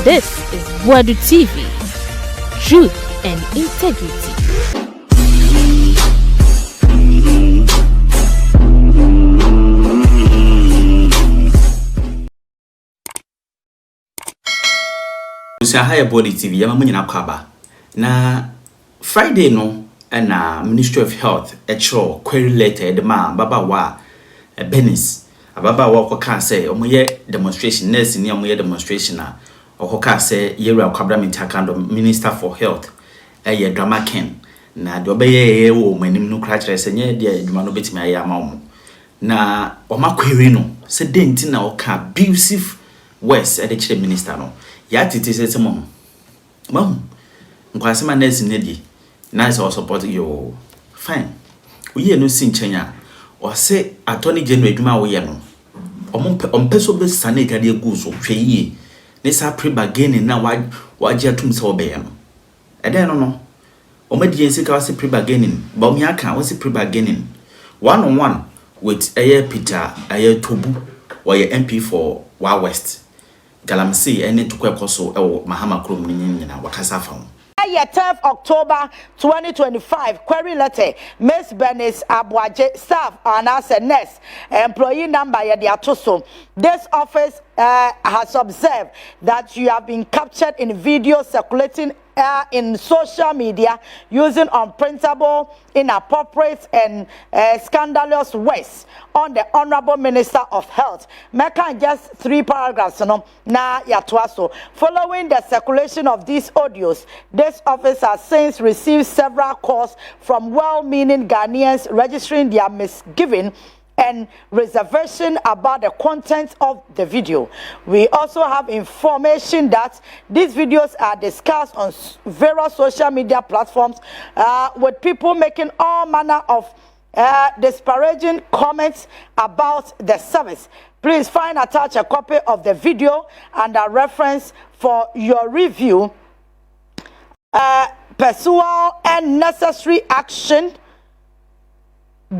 This is Boadu TV. Truth and integrity. Haya Boadu TV yama munyina kwaba na Friday no na Ministry of Health query letter the man baba wa Benis ababa wa kwa say omoye demonstration nurse ni omoye demonstration na okoka say yeru akwabra mintakando Minister for Health drama ken na de obeye wo manim no kra kire se nye de adwuma no betimi aye ama wo na query no se denti na oka abusive words e de kire minister no Yaa Titi says, Mom, Nkwasima nurse nedi, nice or support you. Fine. We no sin Chenya, or say Attorney General Duma Oyano. On peso best Sane Gadia Guzo, Fee, Nessa pre bargaining now why tum so beano. And then no. Omedi Sika pre bargaining, Bomiaka was pre bargaining. 1-on-1 with Ayer Peter, Ayer Tobu, or your MP for Wa West. Galamsi ene tukwekoso ewo mahama krom nyina wakasa fam. 10th October 2025 query letter Miss Bernice Abuaje staff and as a nurse employee number yedi atoso. This office has observed that you have been captured in video circulating in social media using unprintable, inappropriate and scandalous ways on the Honorable Minister of Health. Meka just 3 paragraphs no na yatwaso. Following the circulation of these audios, this office has since received several calls from well-meaning Ghanaians registering their misgiving and reservation about the content of the video. We also have information that these videos are discussed on various social media platforms with people making all manner of disparaging comments about the service. Please find attached a copy of the video and a reference for your review. Pursual and necessary action.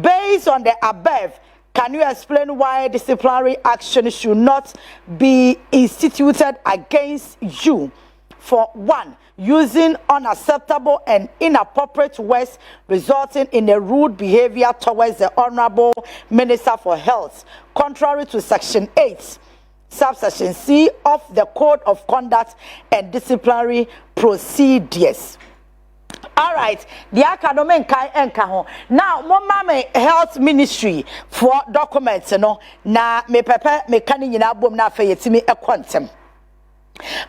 Based on the above, can you explain why disciplinary action should not be instituted against you? For 1, using unacceptable and inappropriate words resulting in a rude behavior towards the Honorable Minister for Health, contrary to Section 8, subsection C of the Code of Conduct and Disciplinary Procedures. All right, the academic enka now mama health ministry for documents no na me pepe me kan nyina bom na afeyetimi ekontem.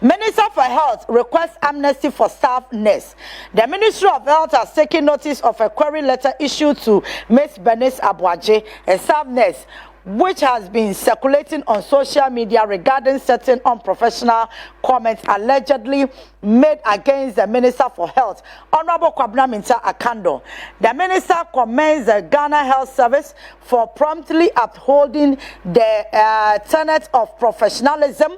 Minister for Health requests amnesty for staff nurse. The Ministry of Health has taken notice of a query letter issued to Ms. Bernice Abuaje, a staff nurse, which has been circulating on social media regarding certain unprofessional comments allegedly made against the Minister for Health, Honorable Kwabena Mintah Akando. The Minister commends the Ghana Health Service for promptly upholding the tenet of professionalism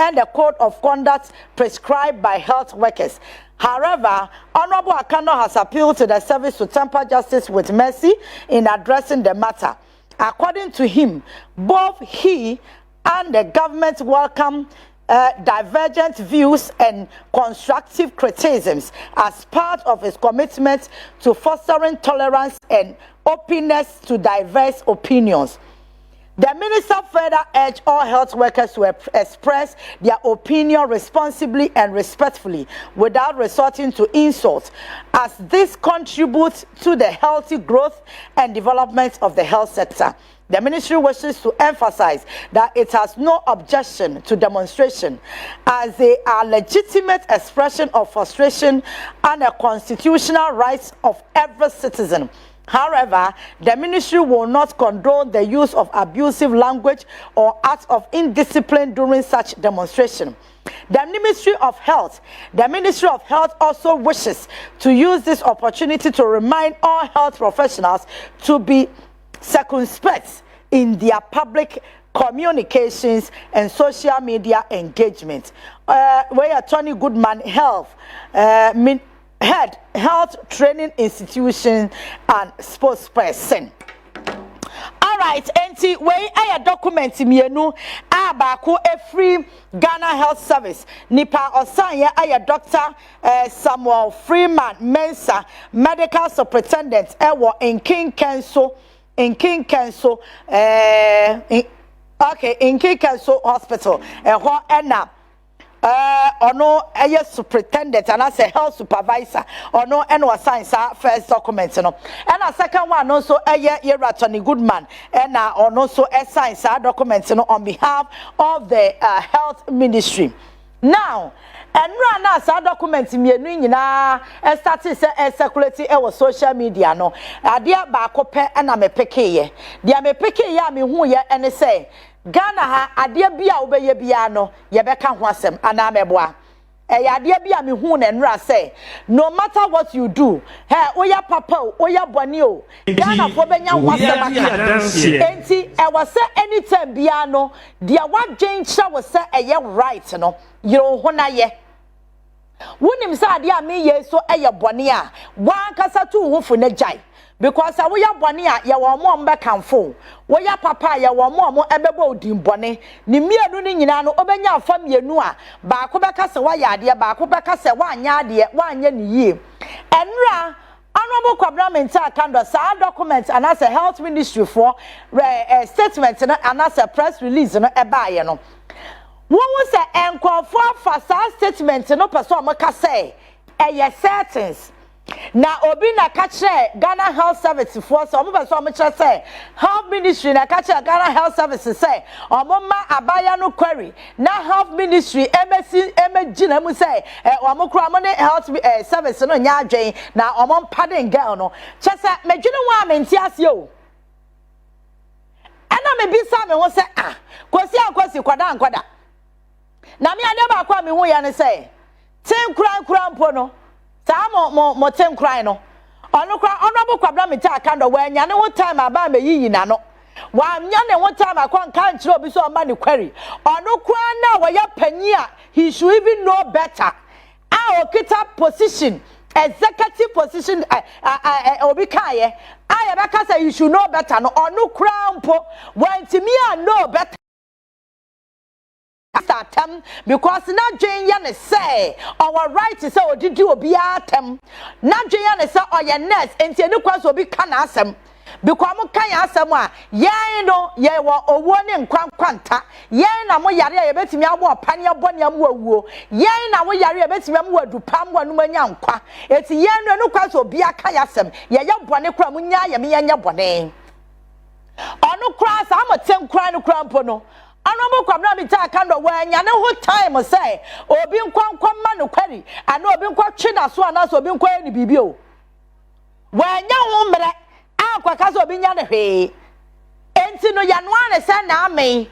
and the code of conduct prescribed by health workers. However, Honorable Akando has appealed to the service to temper justice with mercy in addressing the matter. According to him, both he and the government welcome divergent views and constructive criticisms as part of his commitment to fostering tolerance and openness to diverse opinions. The minister further urged all health workers to express their opinion responsibly and respectfully without resorting to insults, as this contributes to the healthy growth and development of the health sector. The ministry wishes to emphasize that it has no objection to demonstration, as they are legitimate expression of frustration and a constitutional right of every citizen. However, the ministry will not condone the use of abusive language or acts of indiscipline during such demonstration. The Ministry of Health also wishes to use this opportunity to remind all health professionals to be circumspect in their public communications and social media engagement. Where Tony Goodman Head Health Training Institution and spokesperson. All right, enti we aya document mienu abako a free Ghana Health Service. Nipa osanya aya Dr. Samuel Freeman Mensa, medical superintendent ewo in King Kenso in King Kenso Hospital ho ena ono eye superintendent and as a health supervisor ono eno assign sa first document no and a second one no so eye Yeratoni Goodman and ono so assign sa document no on behalf of the health ministry. Now and run as a document mienu nyina started say circulate e social media no adia ba kope na me pekeye dia me pekeye me hu ye ene say Ghana ha ade bia obeye bia no ye beka ho asem ana meboa ade bia me hu na nra say no matter what you do oya papa oya boni o Ghana fo benya ho asem aka enti e was say anytime bia no dia wadwen kya was say eye right no yero ho na ye wonim say ade a me ye so eye boni a wan kasa tu ho fu na jai because we ya bone a ye wo mo mbekanfo we ya papa ye wo mo ebebo odin bone ni mienu ni nyina no obenya afa mienu a ba ko beka se wa ya ade ba ko beka se wa anya ade wa anya ni yie enra honorable government akando sa document and as a health ministry for statement and as a press release no eba ye no wo se enkonfo fa sa statement no person mo ka say eye settings na obi na kache Ghana Health Service for so mo person mo kire say health ministry na kache Ghana Health Service say omo ma abaya no query na health ministry emegina mu say omo kura mo ne health service no nya adwen na omo mpaden girl no kire say medwene wa amenti ase o ana me bisa me ho say kwasi kwada na me ade ba kwa me hu ya ne say ten kura mpo no mo tem cry no onu kwa honorable kwabra meta akando wa nya ne wo time aba me yiyi na no wa nya ne wo time akon kan kire obi so ma ne query onu kwa na wa ya panyi a he should even know better a okita position executive position obi kaye aya baka say you should know better no onu kwa mpo wa ntimi a know better atem because na dwen ya ne say our right is say odidi obi atem na dwen ya ne say oye nurse enti eni kwaso obi ka na asem because mo kan ya asem a yen no ye wo owo ne nkwankwanta yen na mo yare ye betimi abo opane abone am wawuo yen na mo yare ye betimi am wadu pam wanu manya nkwa eti yen no eni kwaso obi aka ya asem ye ya bone kra mo nya ye me nya bone onu kra sa mo tem kra no kra mpo no anomo kwabra mi ta kando wa nya ne ho time say obi nkwankwa ma no kwari ana obi nkwa twe na so ana so obi nkwa ni bibi o wa nya ho mre akwa ka so obi nya ne hwe enti no ya no ane say na ame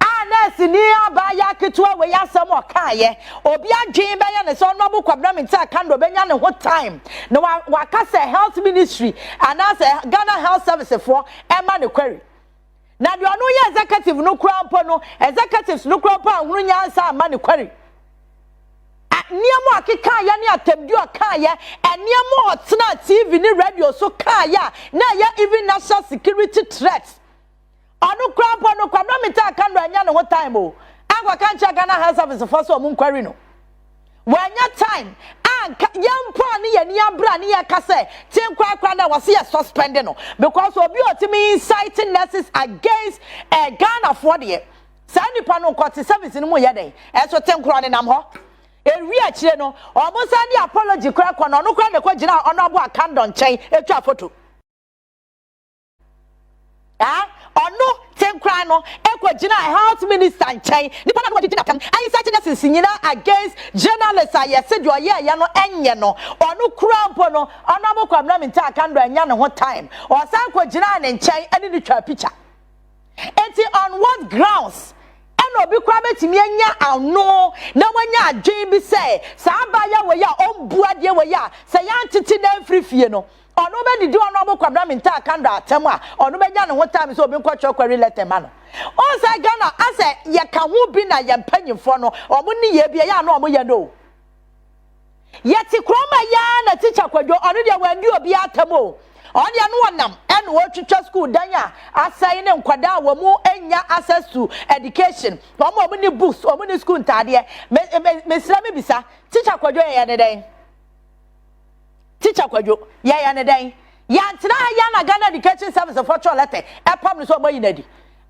ana sini aba ya ketua we ya sam okaye obi adwen be ya ne so anomo kwabra mi ta kando be nya ne ho time no wa ka say health ministry ana say Ghana Health Service for ema ne kwari na de onu ye executive no kura mpo no executives no kura mpo ahunu nyansa ama ne kwari niamo akeka ya ne atemdu aka ya niamo otena TV ni radio so ka ya na ya even national security threat onu kura mpo no kwa no meta aka ndo anya ne ho time o agwa kancha Ghana Health Service for so mun kwari no wanya time yampo ani ye ni abra ni yakase tenkwa na wase ye suspend no because obi otimi inciting nurses against Ghana for the sani pano kwati service ni mo ye den so tenkwa ni nam ho ewi akire no omo sani apology kra kwa no kra ne kwa gina onobo akando nchen etwa photo ono tenkra no ekwa gina health minister nchen nipa na wadi tinakam ai sache na sinyina against journalists ayese de oye ya no enye no ono kura mpo no ono abo kwamna minta akando anya ne ho time o san kwa gina ne nchen ani ni twa picture enti on what grounds eno obi kwa betimi anya ano na wanya adwen bi say sa abaya we ya ombuade we ya say yan titi na mfrifie no ono be didi ono abo kwabra minta akando atem a ono be nya ne ho time so obi nkwa kwari letter ma no on say Ghana ase ye ka ho bi na ye mpanyimfo no omo ni ye bia ya no omo ye no ye ti kroma ya na teacher kwadwo ono dia wandi obi atem o ono ya no wonam and what teacher school danya assign and kwada wo mu enya access to education omo many books omo many school ntade me slami bisa teacher kwadwo ya ne den teacher kwadwo ya ne den ya ntina ya na Ghana Education Service for letter e pam so mo yinadi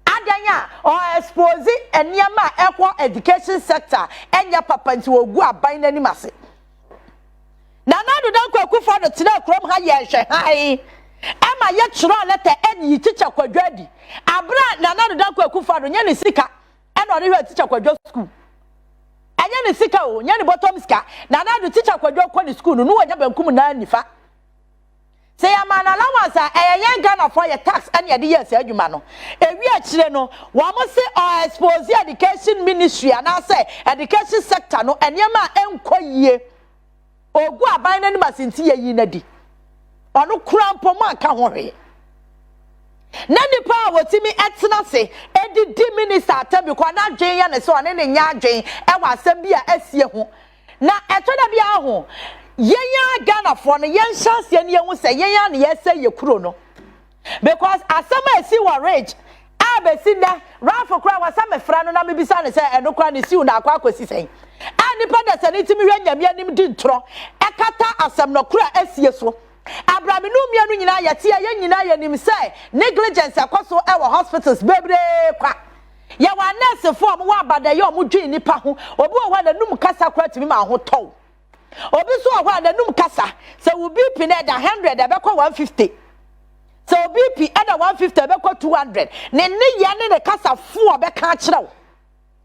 adanya or expose eniema ekwo education sector enya papa nti ogu aban nani mase na nadu dan kwaku for the tina krom ha ye hwe hai ema ye chiro letter eni teacher kwadwo di abra na nadu dan kwaku for do nya ne sika ena ori hwe teacher kwadwo school anya ne sika o nya ne bottom sika na nadu teacher kwadwo kwa ni school no wanya bankum na nifa say amana lawansa eyen Ghana for your tax and your years adwuma no ewi akire no wo mo se expose education ministry and I say education sector no enema enkoyie ogu aban na ni masinti yi na di onu krampo mo aka ho hwe na nipa wotimi etena se edidi minister atabi kwa na dwen ya ne so ne nya dwen e wa asem bi a asie ho na etoda bi a ho yenya Ghana for no yen chance ye ne hu se yenya ne yese ye kuro no because asama esi wa rage abesi da rafo kura wasame fra no na mebisa ne se enokra ne siu na akwa akosi sen ani pa da se ne timi hwa nyame anim di ntro ekata asam no kura asie so Abraham no mia no nyina yete ye nyina ye nim se negligence akoso e wo hospitals bebre kwa ye wa nurse form wa abada ye omo dwi nipa ho obi wo hwa na num kasa kura timi ma ho tow obi so hwa na num kasa se wo BP na da 100 e be kwa 150 so BP e da 150 e be kwa 200 ne ya ne kasa fu obe ka kire wo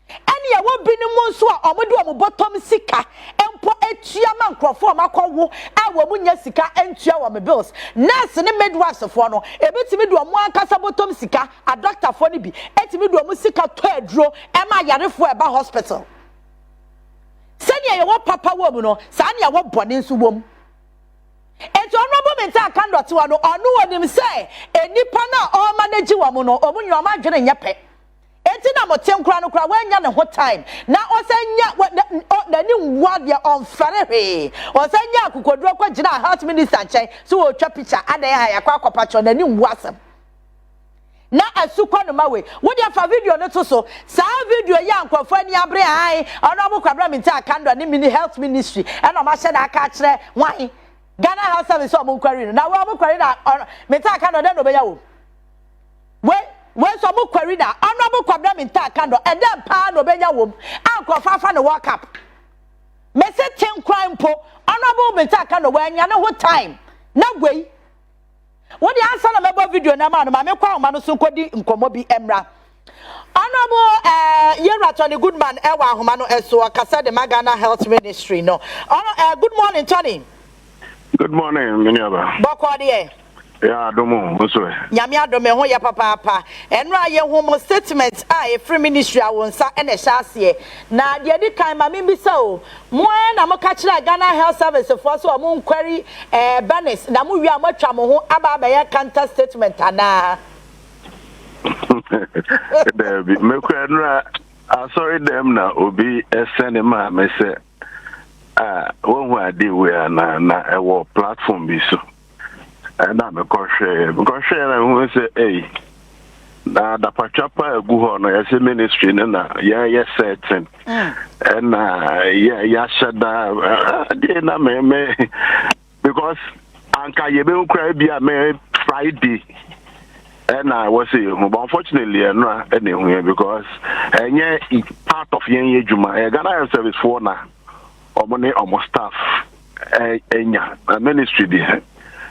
eni ya wo binimu so a omode omo bottom sika empo etua ma nkrofo makowo a wo munya sika entua wo me bills nurse ne midwives fo no ebetimi do omo akasa bottom sika a doctor fo ne bi etimi do omo sika to aduro e ma yarefo e ba hospital sani ye wo papa wo mu no sani ya wo bone nsu wo mu eto honorable mental candidate wa no onu wonim say enipa na o manage wa mu no omunyo ma dwene nyepe enti na motenkura no kura wanya ne ho time na osanya na ni wade on fare osanya akukoduro kwa gina health minister nchen so wo twa picture adan ha yakwa akopacho na ni nwasem na asukwa no mawe wo dia fa video no to so sa video ya nkwafo ani abre han ono mo kwabra minta kando ni mini health ministry e no ma hye na aka kire wan Ghana Health Service o mo kwari na wo mo kwari na minta kando de no be ya wo when so mo query da honorable kwabra minta kando and then pa no benya wom ankofa fa no work up me se ten crime po honorable minta kando wanya no ho time na gwei what the answer na mebo video na ma no ma me kwa ma no so kodi nkomo bi emra honorable Yaa Titi good man e wa ahoma no eso akasa de Ghana Health Ministry no good morning Tony. Good morning Miniaba boko de yeah, domo, sorry. Nyame adome ho ya papa. Enra ye ho mo statement a free ministry awonsa ene hyase. Na de di kan ma me bisa o. Mo na mo ka kire Ghana Health Service for so mo nkwari banis na mo wi amatwa mo ho aba ya counter statement ana. Debi me kwanra sorry dem na obi send ma me say won hu ade we na e wo platform bi so. And I'm a crochet because I say, hey, na da pachapa egu ho no yesi ministry na ya certain and ya shada dey na me because anka ye be nkra bia me Friday and I was say but unfortunately no hu because enye part of yen ejuma Ghana Health Service for na omone omo staff enya ministry dey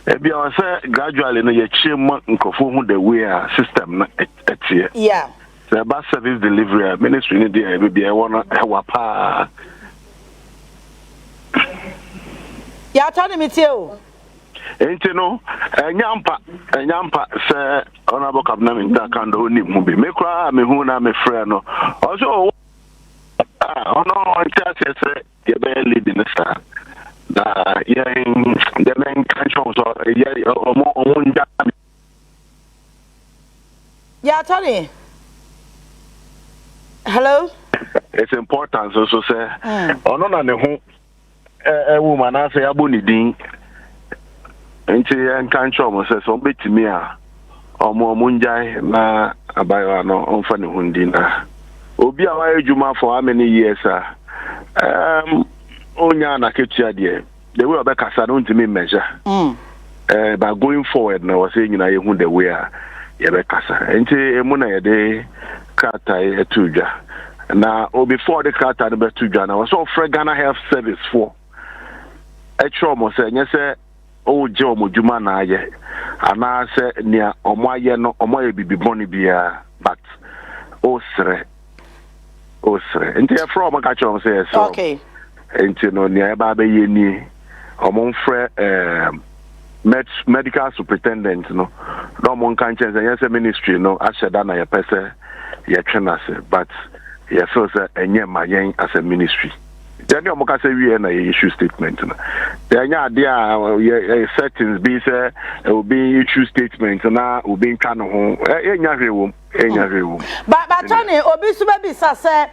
Ebi I say gradually no ye chimo nkofo hu the way system na etie. Yeah. The bus service delivery ministry ni dey ebi e wona ewa pa. Ya tani mitie o. Enti no enyampa say honorable cabinet minister kando ni mu bi. Me kra me hu na me frɛ no. Also ono ntia say ye be leading star. The main controls are yeah, Tony. Hello. It's important so say ono na ne ho woman na say aboni din nti en control mo say so betimi a Omunjai na abayano on funny hundina. Obi away juma for how many years, Onya na ketia dear. The way of Kasa don't to me measure. But going forward, now was saying, I who the way Yabekasa. And Muna de Kata Etuja. Now, before the Kata Betuja, I was all Ghana Health Service for a trauma saying, yes, sir, oh, Joe Mujumana, and I said, near Omoya no Omoya be bonny beer, but Osre. And they are from a catch on says, okay. And you know, near Baba Yeni, among medical superintendent, no one can change the ministry, no, I said, I a person, but yes, so and yet my young as a ministry. Then you can say we are issue statement. Then yeah, settings be say will be issue statement now will be kind of home. But Tony, obi subebi say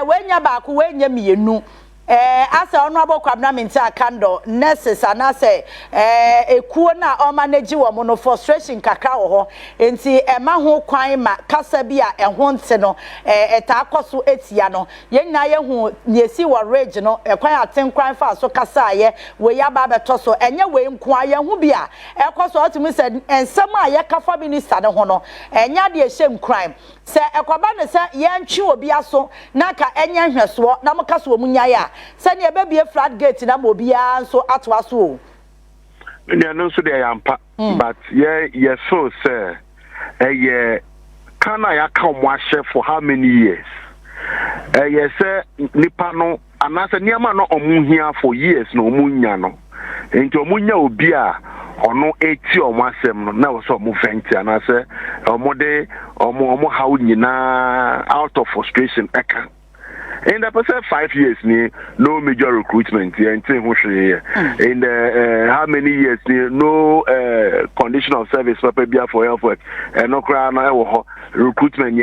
when you back when you me as a honorable Kwabena Minta Kando nurses and I say ekuo na o manage wo no frustration kakra wo ho enti ema ho kwan ma kasa bi a ehwo nte no eta akoso etia no ye nyina ye hu niesi wo rage no ekwan aten kwan fa so kasa ye we ya ba beto so enye we nko aye hu bi a ekoso otimi se ensem a ye kafa minister ne ho no enya de ehye crime se ekoba ne se ye ntwe obi aso na ka enya hweso na mkaso omunya ya sani ebe be flat gate na mo bia so atwa so no so dey ampa but yeah so say kana ya ka mo ahye for how many years say nipa no anase niama no omuhia for years no omunya no enti omunya obi a ono eti omasem no na wo so omu venti anase omode omu how nyina out of frustration eka. In the past 5 years, no major recruitment. In how many years, no condition of service for health work, no recruitment.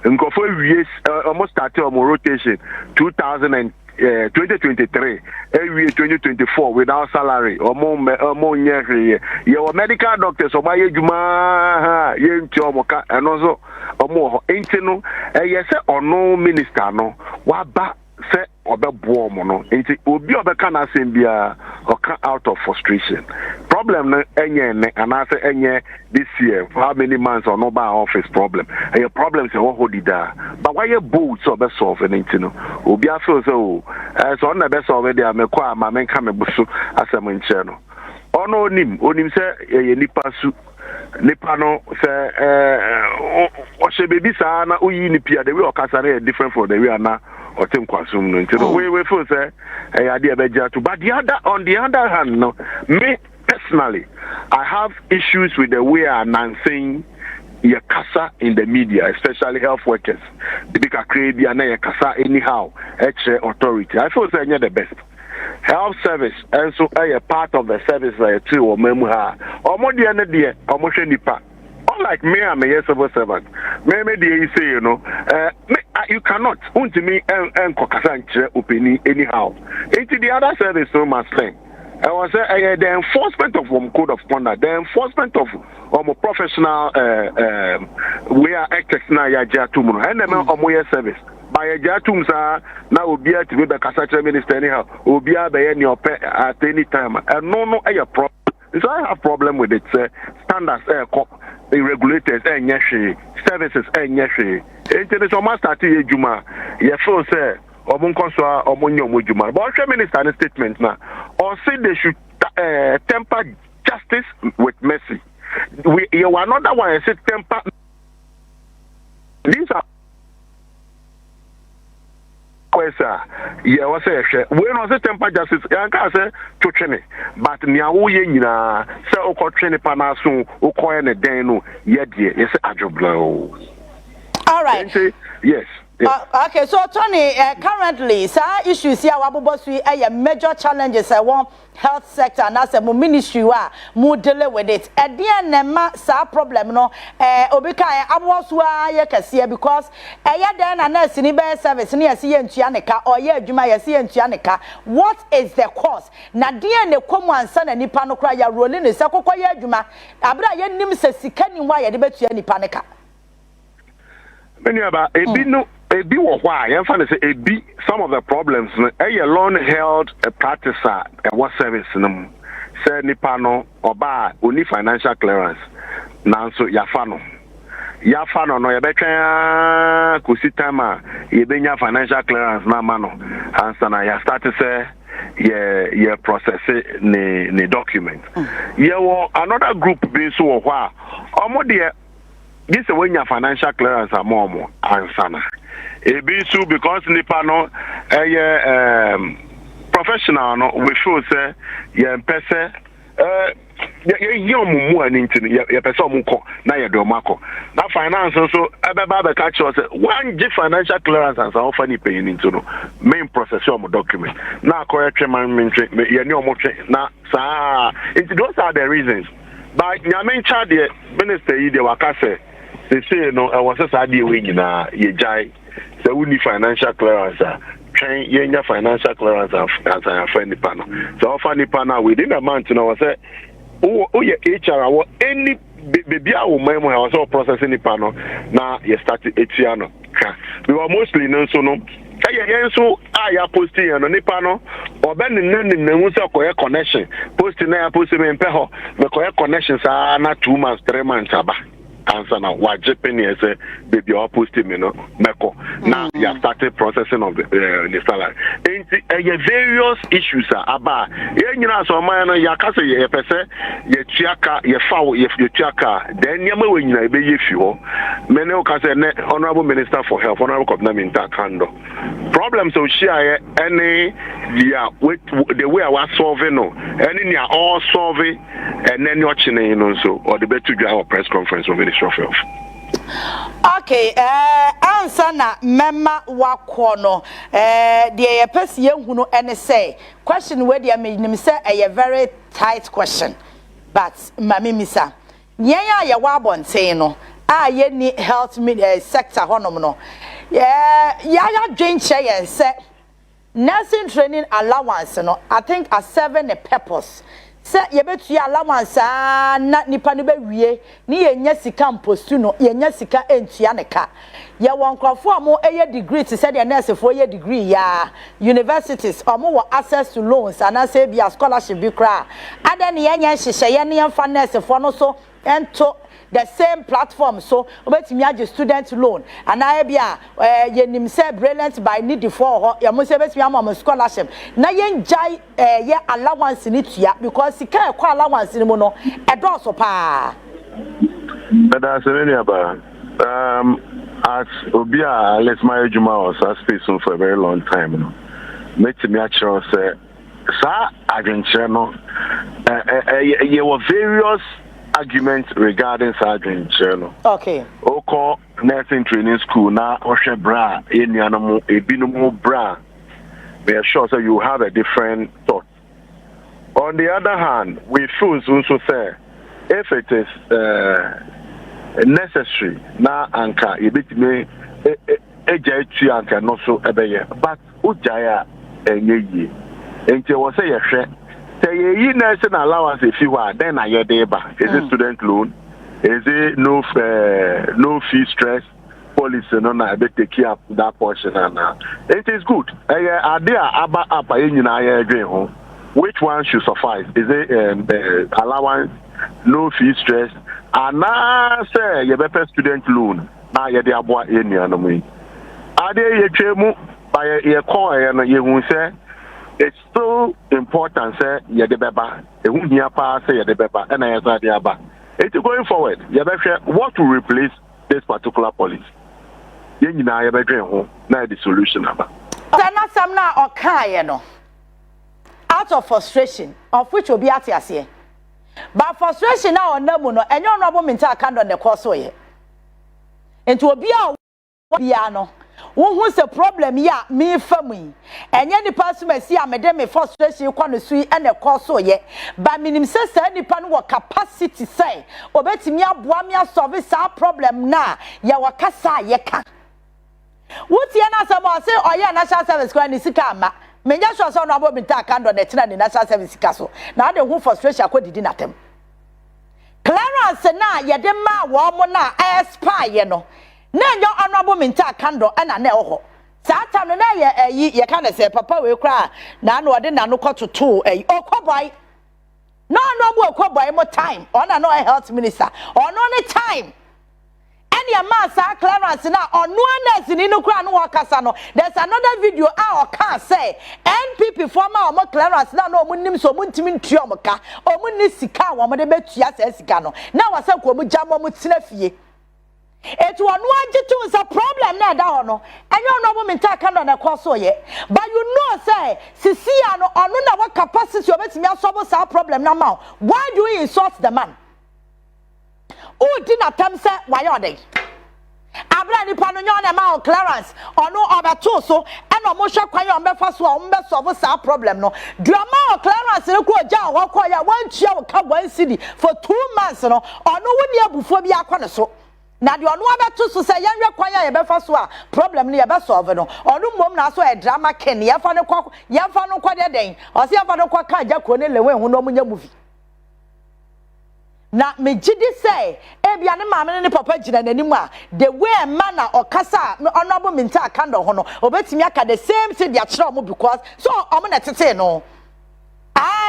And for 4 years, almost started on rotation. 2023, every year 2024 without salary or more year. Your medical doctors or my juma and also more internal yes or no minister no waba say obe boom no nti obi obeka na asembia or out of frustration problem no enye and I say enye this year how many months or no by office problem and your problem say what hold it there but why you bold so be solve anything no obi afeel so so na be solve there me kwa ma men ka me busu asem nche no ono onim say ye nipa su nipa no say o she baby sa na oyi ni pia the way okasa na different from the way na or think kwasum no nti we feel say ade e beja to but on the other hand no me personally I have issues with the way I'm saying your kasa in the media, especially health workers. The big crazy and your kasa anyhow authority. I feel say you're the best health service and so a part of the service too or memoha or more the end day or more nipa. Unlike me, I'm a civil servant. Maybe they say, you know, you cannot. Unto me and Kokasanche opinion anyhow. Into the other service, so much thing. I was the enforcement of code of conduct, the enforcement of professional we are actors now ya jatumu and the omoye service. By a jatum sa now will be to be the Kasacha minister anyhow, will be at any time. And no a problem. So I have problem with it. Standards regulators and yashi services and yashi. International master to Juma. Ye feel say Omunkonso Omunyo Mujuma. But the minister statement now or say they should temper justice with mercy. You are not that one say temper. These are yeah, was say we no say temper justice yanka say to twene but nia wo ye nyina say o ko twene pa na so o ko ne den no ye de yes adwobla o all right yes Okay, so Tony, currently, sir, issues here, a major challenges I want health sector and as a ministry more deal with it. At the end, sa problem no, obika abwaswa ye kasiye because then and nurse ni be service ni yesi ntuaneka or ye adwuma yesi ntuaneka. What is the cause? Na dia ne komu ansa na nipa no kra ya rolling ne se kokọ ye adwuma. Abra ye nim se sika ni wa ye de betua nipa neka. Many about ebi wo kwa ye fa say ebi some of the problems a long held a practicer what service no say nipa no oba oni financial clearance nanso yafa no no ye betwa kosi time ye benya financial clearance na ma no ansa na ya start say ye process ni document ye wo another group be so wo kwa omo de this when your financial clearance are more ansana ebisu because nipa no professional no we feel say ye pese ye omumu ani ntini ye pese omuko na ye do mako na finance so ebeba be catch us one G financial clearance and so funny paying into no main process of document na correct man ye ni omotwe na sa those are the reasons but nyame ncha de minister yi de waka say they say no I was just idea we na ye jai say we need financial clearance train ye financial clearance as a friend panel so offer ni panel within a month you know say oh ye HR or any baby a woman I was all processing the panel na ye start etiano we were mostly no so no so ya posting no nipa no obe ne hu se koye connection posting na ya posting me mpe ho me koye connection sa na 2 months 3 months aba answer now what Japanese say baby or posting me no meko now you have started processing of the salary and various issues aba ye nyina so man no ya ka say ye pese ye tuaka ye fawo ye tuaka then nyama we nyina be ye fi ho me ne o ka say honorable minister for health honorable government kando problems so share any the way I was solving no any near all solving and then watching you know so or the better do our press conference of Ministry of Health. Okay, answer na mema wakono the person yen no any say question where the me say a very tight question but mami misa nyanya ya wabonten no ye ni health sector honom no ya dwen che say nursing training allowance no I think a 7 a purpose say ye betu allowance na nipa no be wie ni ye nya sika impostu no ye nya sika entua ne ka ye won krofo amo eye degree to say the nurse for ye degree ya universities amo wo access to loans and say be a scholarship bi kra adan ye nya hihye ye ne fa nurse for no so ento the same platform so obetimi age student loan and I be ye nim say brilliant by need for ya mo say betimi am scholarship na ye njai ye allowance ni tua because sika e kwa allowance ni mo no e do so pa better say aba as obia let's my juma was space for a very long time no metimi actually say sa adventure no ye were various arguments regarding surgery journal. Okay. Oko nursing training school na ohwe bra enianom ebinom bra. Be sure so you have a different thought. On the other hand, we feel also say if it is necessary na anka ebitime ejaitu anka no so ebeye but ujaya enyeyi. Enti wo say yehwe say you nursing allowance if you are then I is it student loan? Is it no fee stress policy no na be take care of that portion and it is good. Which one should suffice? Is it allowance, no fee stress, and now say you better student loan now you dey aboa enia no me. Ade ye twemu by ye call and you say it's so important say ye de beba ehun hia pa say ye de beba and I say de aba it's going forward ye be hwe what will replace this particular policy ye nyina ye be dwen ho na the solution aba na sam na okaye no out of frustration of which will be at ase but frustration na onamu no enyo no bo minta kando ne course ye enti obi a bia no Who the problem ya me family. And any person may see a madame frustration you sui and a course so ye. But minim says any pan what capacity say. Obeti me a service our problem na ya wakasa ye can. What's your answer? Say, oh, yeah, National Service Square is Sikama. Menya sure so no about Minta Kando the National Service Castle. Now the who frustration could did not them. Clarence na yedema woman na spy ye no. Na your honorable Minta Kando and a neho. Satan na ye can say papa will cry. Now no didn't no to 2 boy. No more boy more time. On no health minister. On only time. Any massa Clarence now on no in Inukra no Wakasano. There's another video our can say NPP former or Clarence now no munim so muntimin triomoka or munisika woman de betias escano. Now I said Jamo Mutsinefie. It was no a problem now down. And you know women take on a course yet. But you know, say, Siciano or no what capacity of it me solve our problem now. Why do we insult the man? Who did not tell me why are they? Abra ni panonyon ama Clarence ono obetoso ena omosha kwan ya ombefa so ombe solve sa problem no drama Clarence ne ko ja wo ko ya wantua wo ka 1 cedi for 2 months no ono woni abufo bi akone so na de ono abetoso se yenwe kwan ya befa so a problem ne ye be solve no ono mom na so e drama ken ye fa no kwa de den o se ye fa no kwa ka ja ko ne lewe hu no munya movie. Na me jidi say ebia ne maame ne papa gina nanim a the way manner or kasa honorable Minta Kando ho no obetimi aka the same thing dia kire omo because so omo na tete no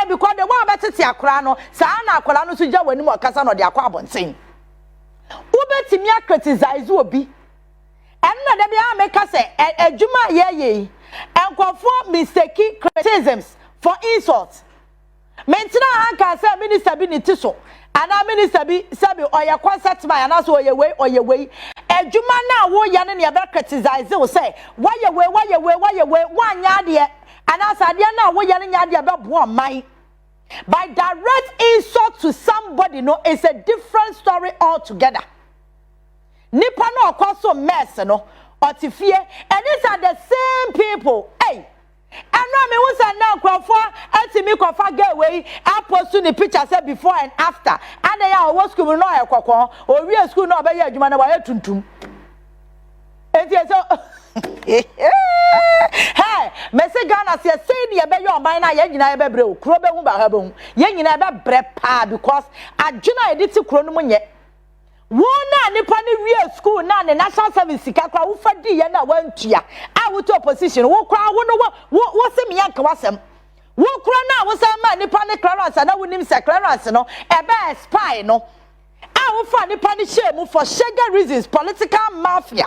because the one betete akora no sa na akora no so gya wanim o kasa no de akwa abonten obetimi criticize obi enna de bia make say adwuma ye enkofo mistake criticisms for insult mentina hanka say minister bi ni tiso ana minister bi sabi oya concert man ana so oye we adwuma na wo ya ne ne be criticize wo say why ye we wanya de ana sade na wo ya ne nya de be bo man by direct insult to somebody no is a different story altogether. Nipa no okoso mess no otifie and these are the same people. Hey, and no me who say now crofo atimi kofa get away apost the picture say before and after and they are what school no ekokon o wi school no be ye adwuma na wa tuntum enti so hey message Ghana say the be your mind na ye nyina be bre o kuro be hu ba ha be hu ye nyina be bre pa because adwuna editi kuro no munye wona nipa ni wie school na ne national service sika kwa wo fadi ye na wantua a wo to opposition wo kwa wo no wo se me yanka wasem wo kura na wo se ma nipa ne Clarence na wo nim se Clarence no ebe spy no a wo fa nipa ni shame for sugar reasons political mafia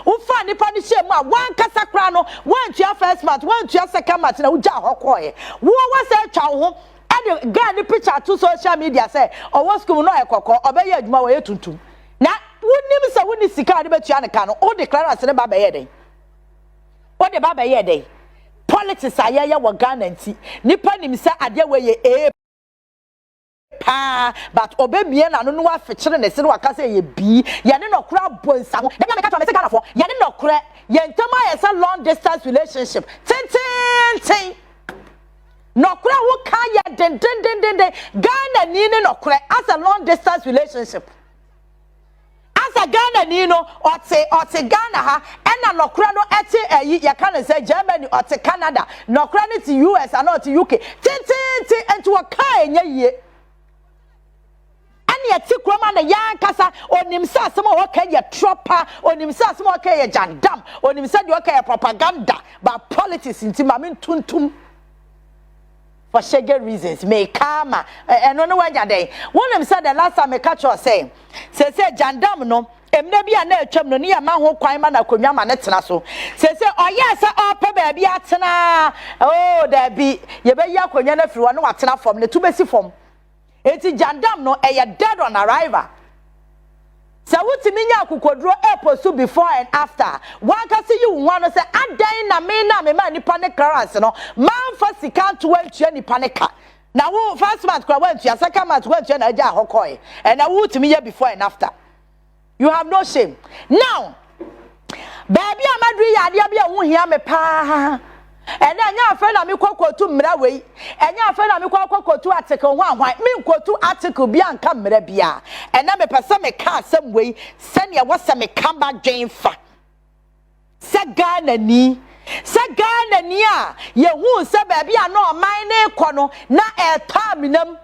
wo fa nipa ni shame a wan kasa kra no wantua first month wantua second month na wo ja hokoye wo se twa ho and guy the picture to social media say o wo school no ekoko obeye adwuma wo yetuntum na wonim se woni sika de betua ne ka no o declare ase ne baba ye den o de baba ye den politics ayeye wo Ghana nti nipa nim se ade we ye pa but obemie na no wa fekire ne se no aka se ye bi ye ne no kura bonsa ho dem na me ka to me se Ghana fo ye ne no kura ye ntama ye se long distance relationship tin Nokura who can ya den Ghana ni nokura as a long distance relationship. As a Ghana ni no or Ghana ha and a nokura no ete ya can say Germany or Canada nokura ni to US and not to UK. Tin and to a car ye. And yet Tikroma na ya kasa onimsa some okay ya tropper onimsa some okay ya jandam onimsa di okay ya propaganda but politics in timamin tuntum. For sugar reasons, may karma and no one day. One of them said the last time I catch her saying, say Jandam no, maybe a nail chum no near man who quite man a kunyama netnaso. Say, oh yes, baby atana. Oh, there be ye be ya kunyana through one atana from the two basic form. It's Jandam no, a dead on arrival. So what to me kukodro airport before and after. One can see you one say adan na me man ni panic Clarence no man first can't went to any panica. Now first month went to second month went to na ja hokoi and now what to me before and after. You have no shame. Now baby amadri ya ade bia wo hia me pa ene anya afa na me kokotu mra wei enya afa na me kokotu article ho ahwan me kotu article bia anka mra bia ena me pese me ka asem wei se ne wose me ka ba dwen fa se Ghana ni a ye hu se baby a no man ne kɔ no na etaminam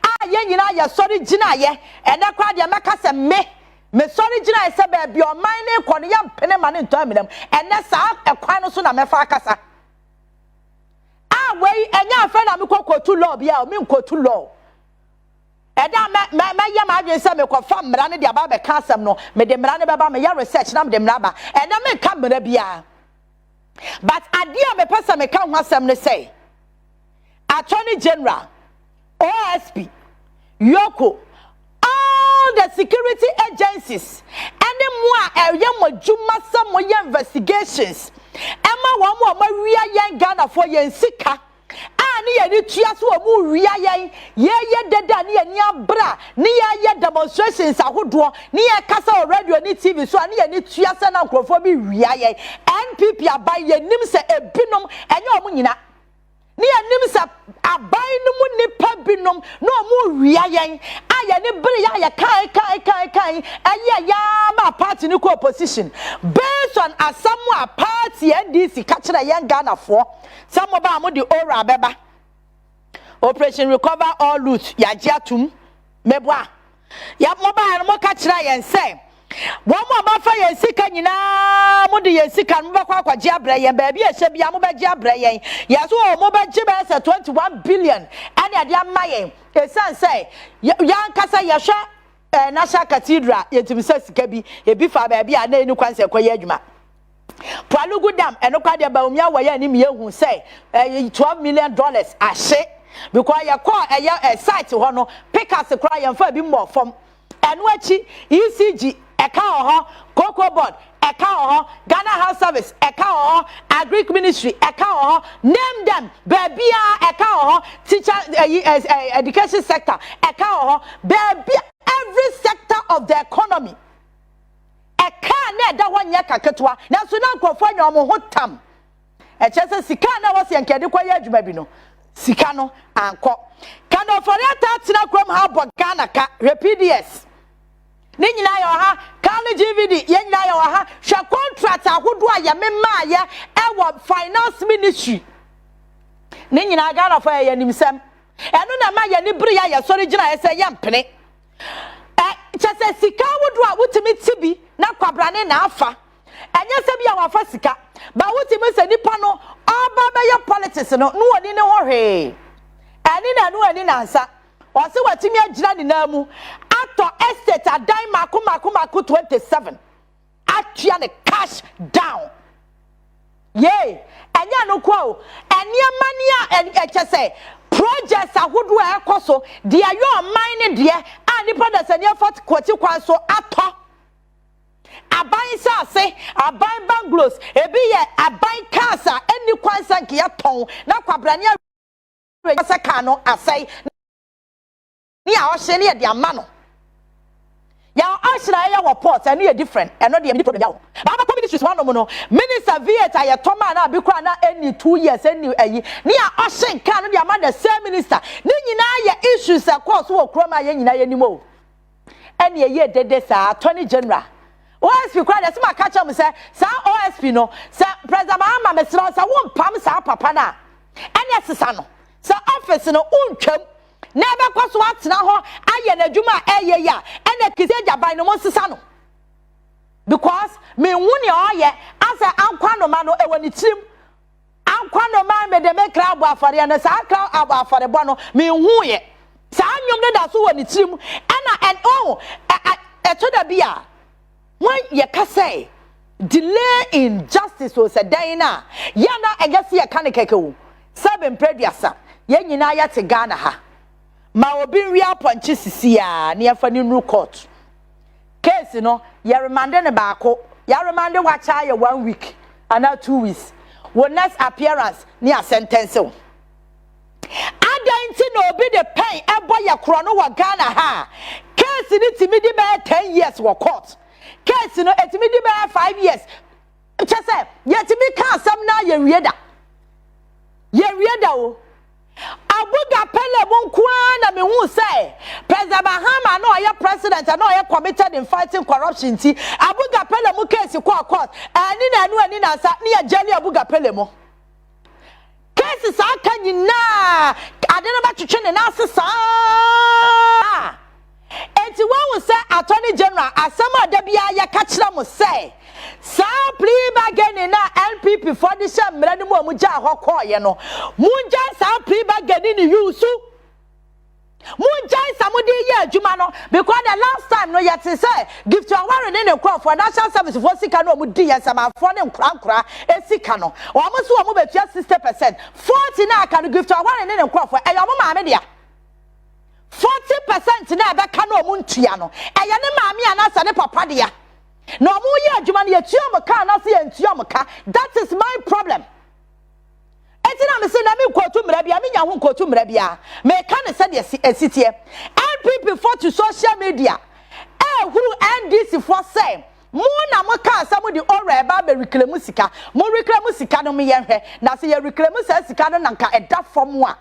a ye nyina ye sori gina ye ene kwa de meka se me sorry gina se baby o man ne kɔ no ya mpene ma ne etaminam ene sa ekwan no so na me fa akasa wei enya afa na me kokotu law bia o me kotu law eda me ya ma adwen se me ko fa mra ne de aba be ka asem no me de mra ne beba me ya research na me de mra ba ena me ka mra bia but adia me pesa me ka ho asem ne say Attorney General OSP Yoko all the security agencies and more mo juma some mo investigations Emma one more Maria Yang Ghana for yen sika ani ye ni tua so mu wia yen ye deda ni ani bra ni ye demonstrations ahodo ni ye kasa radio ni TV so ani ye ni tua se na nkrofo bi wia yen NPP abaye nim se ebinom enye omu nyina ni anim se abai no mu nipa binom no mu wia yen aye ni bere ya kai aye ya ma party ni ko opposition based on asamu party NDC ka kire yen Ghana for some of am the ora beba operation recover all loot ya giatum meboa ya mobile mo ka kire yen say one more bafa yen sika nyina mo de yen sika mo bakwa kwaje abra yen ba bia hye bia mo ba gye abra yen ya so mo ba gye ba say 21 billion and ade amayen esan say yan kasa ya hwe National Cathedral yetimisa sika bi ebi fa ba bia na eni kwanse kwaye adwuma Palugu Dam eno kwa de ba omia wo ya ni me hu say $12 million ahye because ya call a site ho no pickers kra yan fa bi mo fom eno achi ECG eka ho Cocoa Board eka ho Ghana House Service eka ho Agric Ministry eka ho name them babia eka ho teacher education sector eka ho babia every sector of the economy eka na da wanya kaketwa na so na nkofo anya omo hotam e chese sika na wose yankede kwa ya adwuma bi no sika no anko kana ofori atatena krom ha bo Ghana ka PDS ni nyina yo ha kanu GVD ye nyina yo ha hwe contract ahodo a ye mema ye ewo finance ministry ni nyina Ghana for ye nimsem enu na ma ye ni bere ya ye sori gina ye se ye mpene chese sika wodo a wutimi tibi na kwabrane na afa enye se bia wafa sika ba wutimi se nipa no oba be ye politics no no oni ne ho hwe ani na no ani na nsa o se watimi agira ni na mu ato estate adan mako 27 atua ne cash down ye enya no kwa eni amania chese projects ahodo a ekoso de ayo mine de a nipa da sania fat kwati kwan so ato aban sase aban bungalows ebi ye aban casa eni kwan sanke ya ton na kwabrane asa ka no asai ni a o hye ne de amano ya ashira ya report and you different and not the problem ya baba community one no minister vieta ya toma na abikwa na any 2 years any ayi ni a oshin kan no the man the same minister ni nyina ya issues across wo kroma ya nyina ya nimo any ye dede sa Attorney General OSP kwa dey ma catch am say sa OSP no sa president Mahama mesra sa won pam sa papa na any asesa no sa office no untwam Never cause what now, I and a Juma ya, and a Kizaja by no Monsisano. Because me wuni all ye, as a Anquano mano, and when it's him, Anquano man made the make crowd for the and sa crowd about for the bono, me woo San you that's when it's him, and oh, a to the beer. When ye can say, delay in justice was a dina, yana and guess ye can't keko. 7 prediasa, yen yinaya to Ghana ha. Ma obi ria ponche sisi a na yafa ni nu court case no ya remande ne baako ya remande wa cha ya 1 week and 2 weeks wo next appearance ni a sentence o adanti no obi de pen ebo ya kro no wa Ghana ha case ni timi di be 10 years wo court case no etimi di be 5 years chese yet me ka asam na ye wieda o abuga pele monkwa na me hu say President Mahama no oye president and no oye committed in fighting corruption ti abuga pele mu case court ani na sa ni ajali abuga pele mo case sa kan nyina ade na ba twetwe ne na asesa enti won say attorney general asama da bia ya ka kira mo say sa plea bargain na NPP for the sham mra ni mo mu ja hokoye no mu ja sa plea bargain ni yusu mu ja sa mo de ye adwuma no because the last time no yet say give to aware ne crop for national service for sika no mu di yesama for ne nkra esika no o mo so o mo betua 60% 40 na aka no give to aware ne crop for e yo mo ma me dia 40% na be ka no mu ntua no e ye ne ma me anasa ne papa dia no mu ye adwuma ne yetuo ka na se yentuo ka that is my problem etina me se na me kotu mra bia me nya ho kotu mra bia me ka ne se de esitie NPP for to social media huru NDC for say mu na mo ka asam di ora eba be reclaim sika mo reclaim sika no me ye hwe na se ye reclaim sika no nanka eda fom a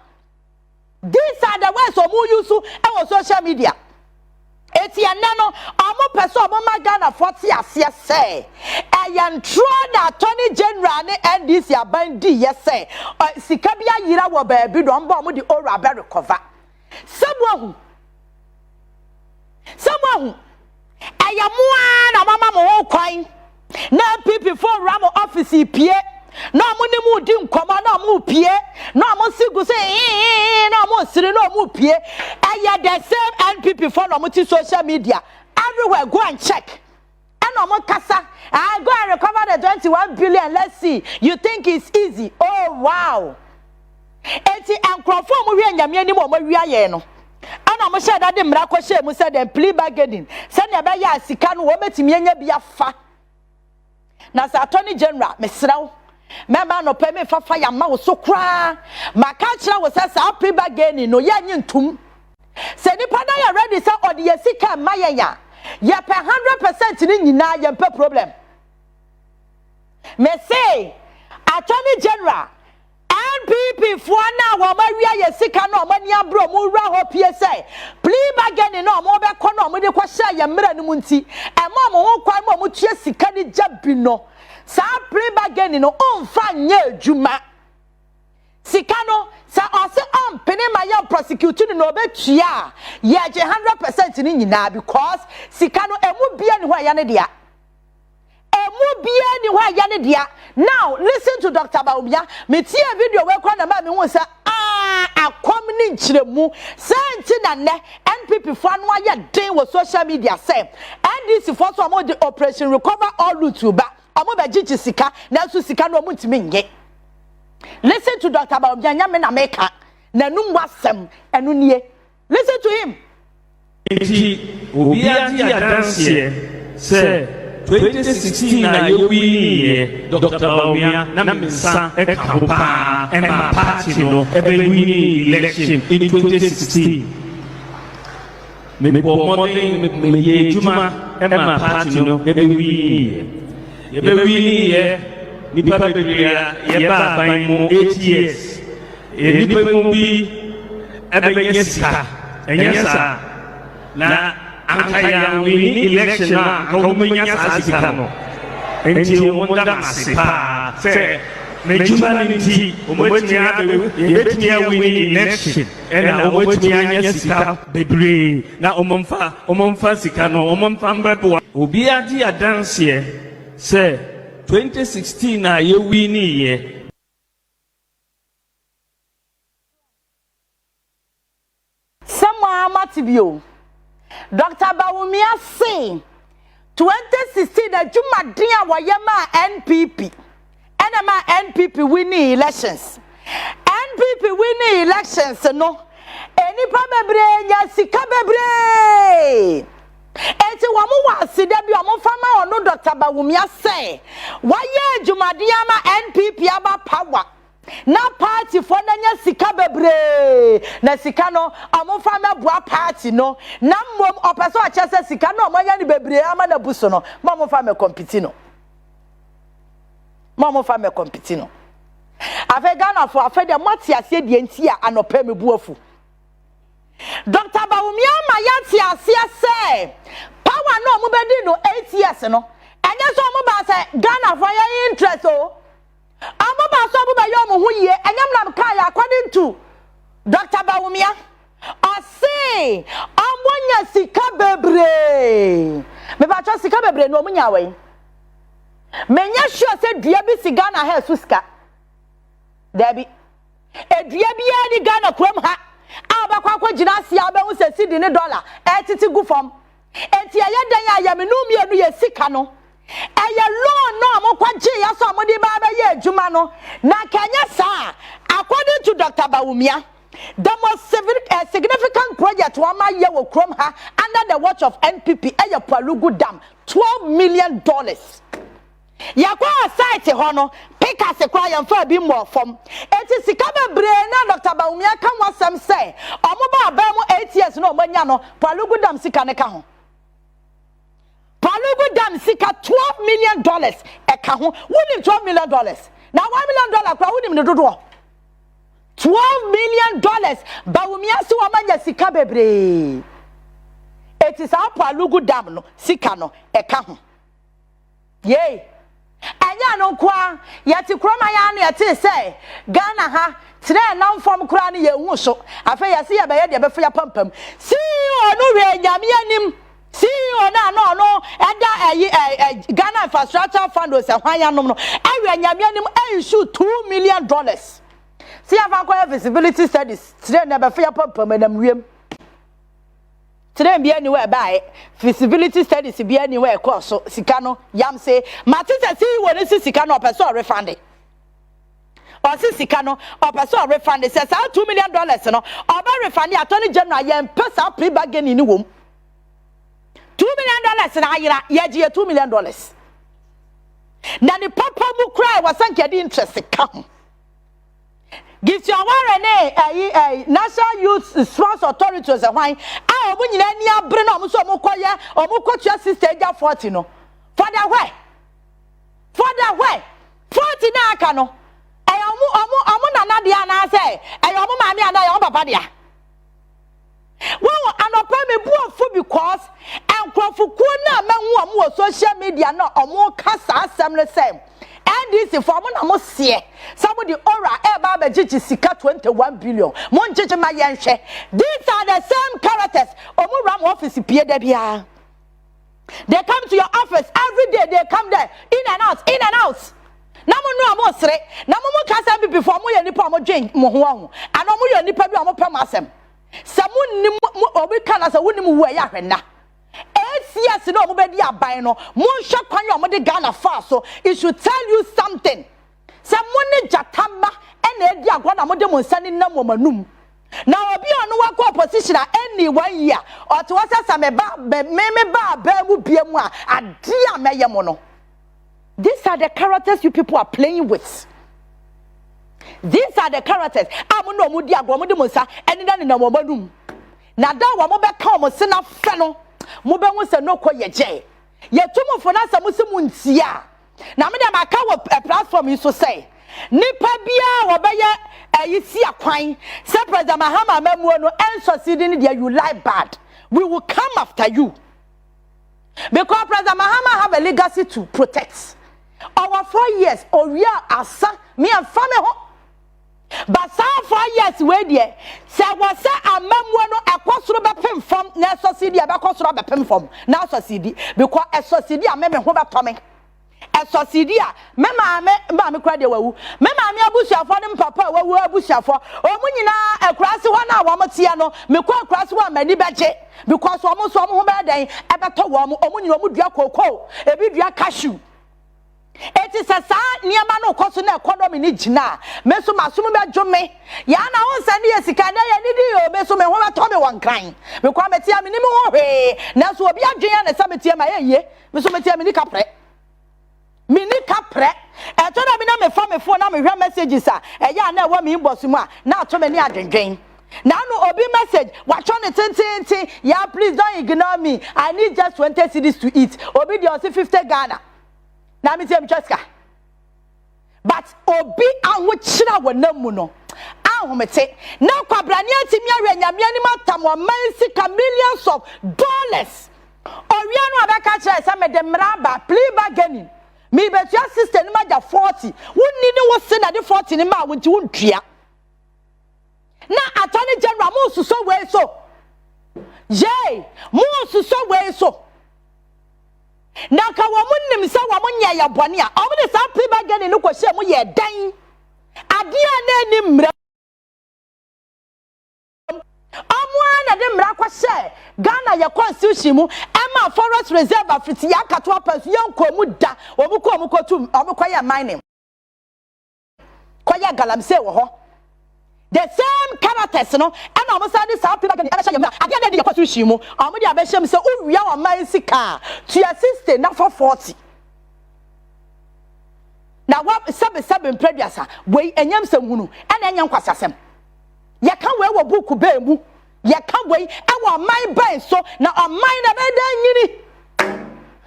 these are the ways omu use on social media. Eti anano omo peso omo magana 40 ase say eyan tro na attorney general ne NDC abandi yes say sika bia yira wo baabi do mba omo di ora be recover samuahu eyamoa na mama mo kwan na people for ram office pie no mo ni mu di nkoma no mo pie no mo sigu say no mo siri no mo pie aya the same NPP for no mo ti social media everywhere go and check and no mo kasa I go and recover the 21 billion let's see you think it's easy oh wow eti ankrofo mo wi anyame ani mo wi aye no ana mo share that mra ko share mo say dem plea bargaining say na be ya sika no wo betimi anya bia fa na sa attorney general mesraw member no pay me fafa ya ma wo so kra maka kira wo say sa plea bargaining no ya nyintum se nipa na ya ready say odi ya sika ma ya ya pe 100% ni nyina ya pe problem me say attorney general NPP for now wo ma wi ya sika no ma ni abro mu wura ho pie say plea bargaining no mo be ko no mo de kwa sha ya mra ni mu nti e ma mo ho kwan mo tue sika ni jabi no sa plea bargaining no onfa nya adwuma sika no sa ose on pene ma ya prosecute no obetua ya je 100% ni nyina because sika no emu bia ni ho ya ne dia now listen to Dr. Baumia me tie video we kwa na ma me hu say akom ni nchiremu senti na ne NPP for no aye den wo social media say NDC for so the operation recover all loot ba omo be gichi sika na so sika no omuntimi nye listen to Dr. Baumia nya me na meka na num wasem enu nie listen to him enti obi ati adanse say 2016 na yewi Dr. Baumia na minsa ekampa emma party no ebe win election in 2016 me promoting me ye juma emma party no ebe win ye nipa bebia ye ba ban mu 8 years nipa mu bi ebe yesika enyesa na Ankaya win election na komenya sasika no enti wonda masipa se mejuma nti omotnia win election na omotnia sika bebre na omomfa sika no omomfa mbebo obi adi adanse se 2016 na ye win ye sama matibio Dr. Baumia say 2016 the Jumadia wayama NPP enema NPP winning elections winning elections no enipa bebre nya sika bebre eti wamu wasida bi wamu fama onu Dr. Baumia say waye Jumadia ma NPP aba power na party for nanya sika bebre na sika no amofa na bua party no na mom opeso a chese sika no amanya ni bebre ama na buso no ma mofa me compete no Mama fa me compete no. Afa Ghana for afa de mati ase de enti a anopa me buafu. Dr. Bawumia ma yati ase se power no mo bedi no 8 years no. Anya so mo ba se Ghana for your interest o. Amo ba so mo ba yo mo hu ye enyam nam kai according to Dr. Bawumia ase amonya sika bebre. Me ba cho sika bebre no omunya we. Menya sure say dua bi si Ghana ha suska. Debi. Edua bia ni Ghana krom ha. Abakwa kwa gina sia ba hu se sidi ni dollar. Etiti gu fam. Enti eye dan ya ya me no mienu ye sika no. Eye loan no amokwa gye ya so amodi ba ba ye adwuma no. Na kanya sa according to Dr. Bawumia, the most significant project wama ye wo krom ha under the watch of NPP eye Palugu Dam $12 million. Yakwa site hono pika se kwa yamfa bi mo fom enti sika bebre na Dr. Bawumia kan wasem say omoba aba mu 8 years no omanya no Palugu Dam sika ne ka ho Palugu Dam sika $12 million e ka ho woni $12 million na $1 million kwa woni me dodo $12 million Bawumia si wamanya sika bebre eti sa Palugu Dam no sika no e ka ho yey anya no kwa yati kroma ya na yati say Ghana ha tire na mfom kra na ye hu so afa yasi ya be ye de be fa pampam si onu we nyame anim si ona no eda Ghana Infrastructure Fund o se hwan ya nom no awe nyame anim issue $2 million si afa kwa visibility studies tire na be fa pampam na mwiem today be anywhere by feasibility studies be anywhere course so sikano yam say matisa see woni si sikano person refund o si sikano o person refund say $2 million no oba refund attorney general yem pesa pre bargain ni wom $2 million na ayira ye je $2 million na the papa mu cry wasanke the interest come. Give your warrant National Youth Sports Authority as a wine. I will near bring on so mokoya or mokocha sister 40 no. For that way. 40 na kano. Amuna Nadia say, I mammy and I papa dia. Well, I'm not me buofu because and Crofukuna men who social media no or more cassa assembly same. And this is for one see somebody aura baba jiji sika 21 billion. Mon jiji ma yenhwe. These are the same characters. Omu ram office pie da bia. They come to your office every day. They come there in and out. Na mo no amosre. Na mo kasa bi before mo ye nipa mo dwen mo ho ho. Ana mo ye nipa bi mo pem asem. Samu nim obi kana sa wonim wo ya hwena. Yes, no, nobody are buying no. Monsha kwanyo mo de Ghana fa so. It should tell you something. Someone jatamba and edi agwa na mo de monsani na mo manum. Na obi onu wa ko opposition any 1 year. Or to wasa sa me ba mu biemu a ade a meye mo no. These are the characters you people are playing with. These are the characters. Amu no mu di agwa mo de monsa eni na mo manum. Na da wa mo be ka mo se na fe no. Mube hu se no koyeje yetumfo na samu se muntia na me dem aka wo platform yi so say nipa bia wo beye ayisi akwan se President Mahama mamuo no succeeding there you lie bad we will come after you because President Mahama have a legacy to protect our 4 years oria asa me and family ho but some 4 years we there say was say amamuo no ekosoro bepem fam na succeed e bekosoro bepem fam na succeed because e succeed ameme ho betome e succeed a me maame kra de wawu me maame abusuafo ne papa wawu abusuafo omu nyina ekurase ho na wo motia no me kwa ekurase ho amani beje because omu so omu ho be den e beto wo omu nyina omu dua kokoo ebi dua cashew. It is a sad near man of course in economy ni jina. Meso masum be jome. Ya na won send yesika na ya nidi o meso me ho to me wan kran. Me kwa metia me ni me ho hwe. Na so obi adwen na sa metia ma ye. Meso metia me ni kapre. Me ni kapre. E to na me na me fa me phone na me hwe messages a. E ya na e wo me inbox mu a na to me ni adwendwen. Now no obi message watch on the yeah please don't ignore me. I need just 20 cedis to eat. Obi dey 50 Ghana. Na me tell Cheska. but obi anwochira wonamu no ahomete na kwabrane atimi awe nyame anim atamo sika millions of dollars owia no abeka kire se me de mraba plea bargaining me betua sister ni maja 40 wonni ni wo se na de 40 ni ma wonti wontua na attorney general mo so we so ye mo so we so na ka wo munnim se wo munya ya bone a o de sa plea bargaining no ko hye mo ye dan ade a na ni mra amwana de mra kwa hye Ghana ya constitution mu ema forest reserve afiti ya katwa pasu yanko mu da omuko tum omukọ ya mining koya galamse wo ho the same characters no ena omusa de sa people ga ya ade de ya constitution mu omu de abehye se uwia wa man sika to assist na for 40 na wa sebe preduasa we enyam se hunu ena enya nkwasasem ya kan we wo buku be mu ya kan we ewo man ban so na oman na be dan nyini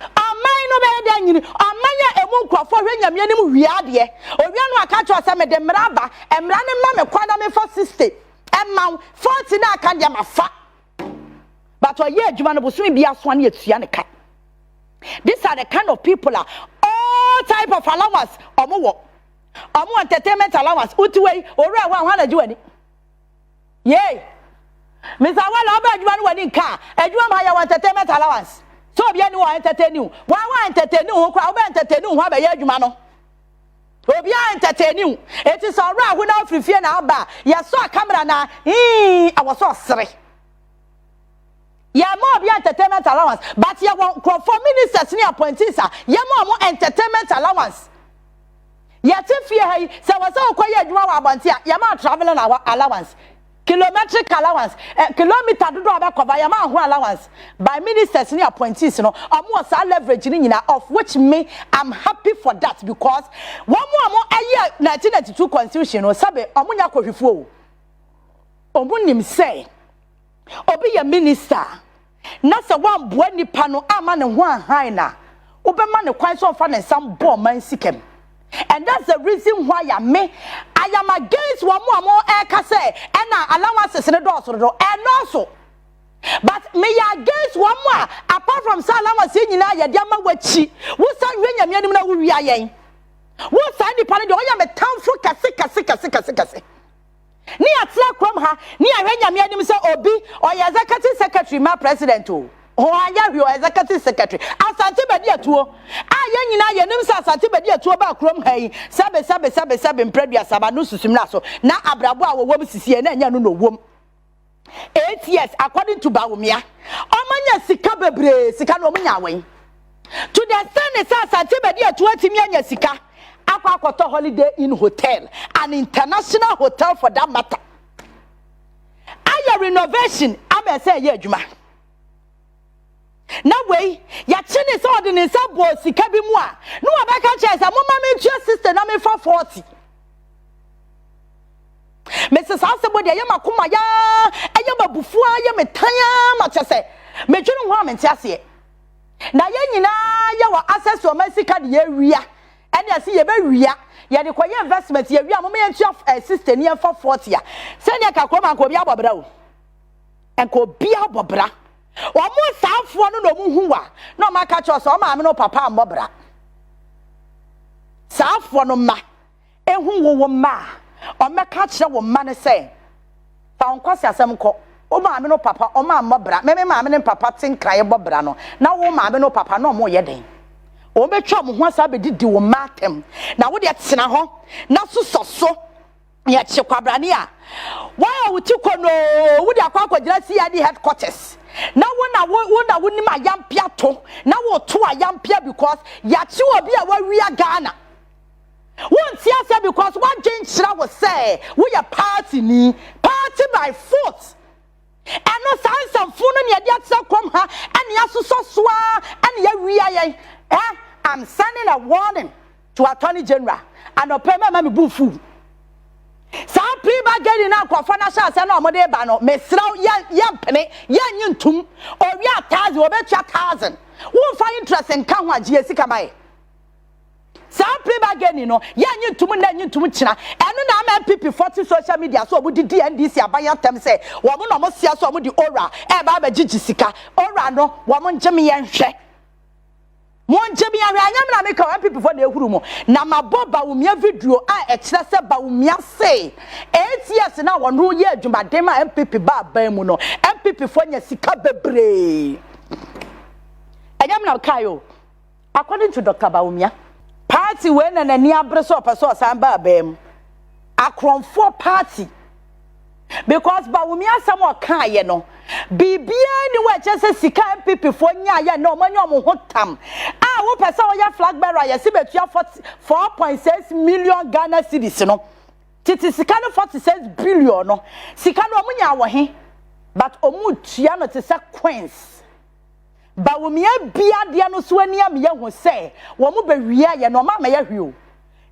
oman no be dan nyini oman ya emu nkrofo hwe nyame anim wiade owia no aka cho se me de mraba emra ne ma me kwada me for 60 emma 40 na aka de mafa but oye adwuma no bosumi bia so na etua ne ka. These are the kind of people all type of allowance omo entertainment allowance utiwe ora wa hwana juani yey Mr. Wala oba adwuma no wani ka adwuma ma ya entertainment allowance so bia ni wa entertain you wa entertain you kwa oba entertain you ha ba ya adwuma no obi a entertain you it is all right when afrifie na aba ya so camera na awoso sere ya mo obi entertainment allowance but ya won for ministers ni appointees ya mo entertainment allowance ya tifie hai se waso okoye adwuma wa abonte ya ma travel na allowance kilometric allowance kilometer do abekoba ya ma ho allowance by ministers ni appointees no omo sa leverage ni nyina of which me I'm happy for that because one more aye 1992 constitution no sabe omo nya kohwefuo omo nim say obi ya minister na se wan boa nipa no ama ne ho ahan na obema ne kwan so fa ne sam bo man sikem. And that's the reason why I am against one more eka say and allowances in the door and also but me against one more apart from allowance in ya diama wachi wo san hwenya me na wo wi ayen wo san di pane de o ya me tamfo kase ni atla krom ha ni ahwenya me anim say obi o ya executive secretary ma president o aya hwe executive secretary asante bedi atuo aya nyina ye nim sa asante bedi atuo ba krom hai sabe mpredua saba no susum na so na abrabo a wo sisie na nya no no wom 8 years according to Bawumia omanya sika bebre sika no omanya wen to the extent sa asante bedi atuo timi anya sika akwakoto holiday in hotel an international hotel for that matter aya renovation am say ye adwuma na way ya chine so de ne sabo sika bi mu a no abeka che say mo ma me tua sister na me fa 40 Mrs. Asabodi ya makoma ya aya babufu ya metanya ma che say me twenu ho amenti ase na ya nyina ya wa access o ma sika de ya wia ene ase ye ba wia ye de koye investment ye wia mo me tua sister ni fa 40 a se ne ka koma ko bi abobra o enko bi abobra omo saafo no mu huwa no maka cho so ma me no papa ambobra saafo no ma ehu wo ma o meka kire wo ma ne se fa onkwase asem ko o ma me no papa o ma ambobra me ma me ne papa tinkraye bobra no na wo ma me no papa no mo ye den o betwa mo ho asa be didi wo ma tem na wo de tena ho na so ya chekwabrani a why wuti kono wo de akwakwagina CID headquarters na wo ni ma yampia to na wo to ayampia because ya chi obi a wawia Ghana won tia say because what genchira was say we ya party by force and no some phone ne dia tsa kom ha and ya so and ya wia I'm sending a warning to Attorney General and opema ma me bufu sa priba gedi na kwafo na sha se na omode ba no mesraw ya mpene ya nyintum owi atazi obetua 1000 wo fa interest nka ho agye sika mai Some play again, you know, you to me, then you to me, China, and now MPP 40 social media, so we did DNDC, about them say, woman almost see us with the aura, and Baba Jessica, aura no, woman Jimmy and She. One Jimmy and I am make our people for the room. Now, my Boba will me video, I excess about me say 8 years now, 1 year, Juma Dema MPP Bar Bemuno, MPP for your Sika Bebre. I am now Kayo. According to Dr. Baumia, party when and a near Breso Paso Samba Bem. Akron 4 party. Because Baumia somewhat kaya no. Bibia ni we just Sika MPP for nya no money on hotam. Ah, who person ya flag bearer ya see betua 4.6 million Ghana cedis no. Titi Sika no 46 billion no. Sika no munya wo he. But omu tua no te se Queens. Baumia bia dia no so ania me hu say wo mu bewia ye no ma ya hwio.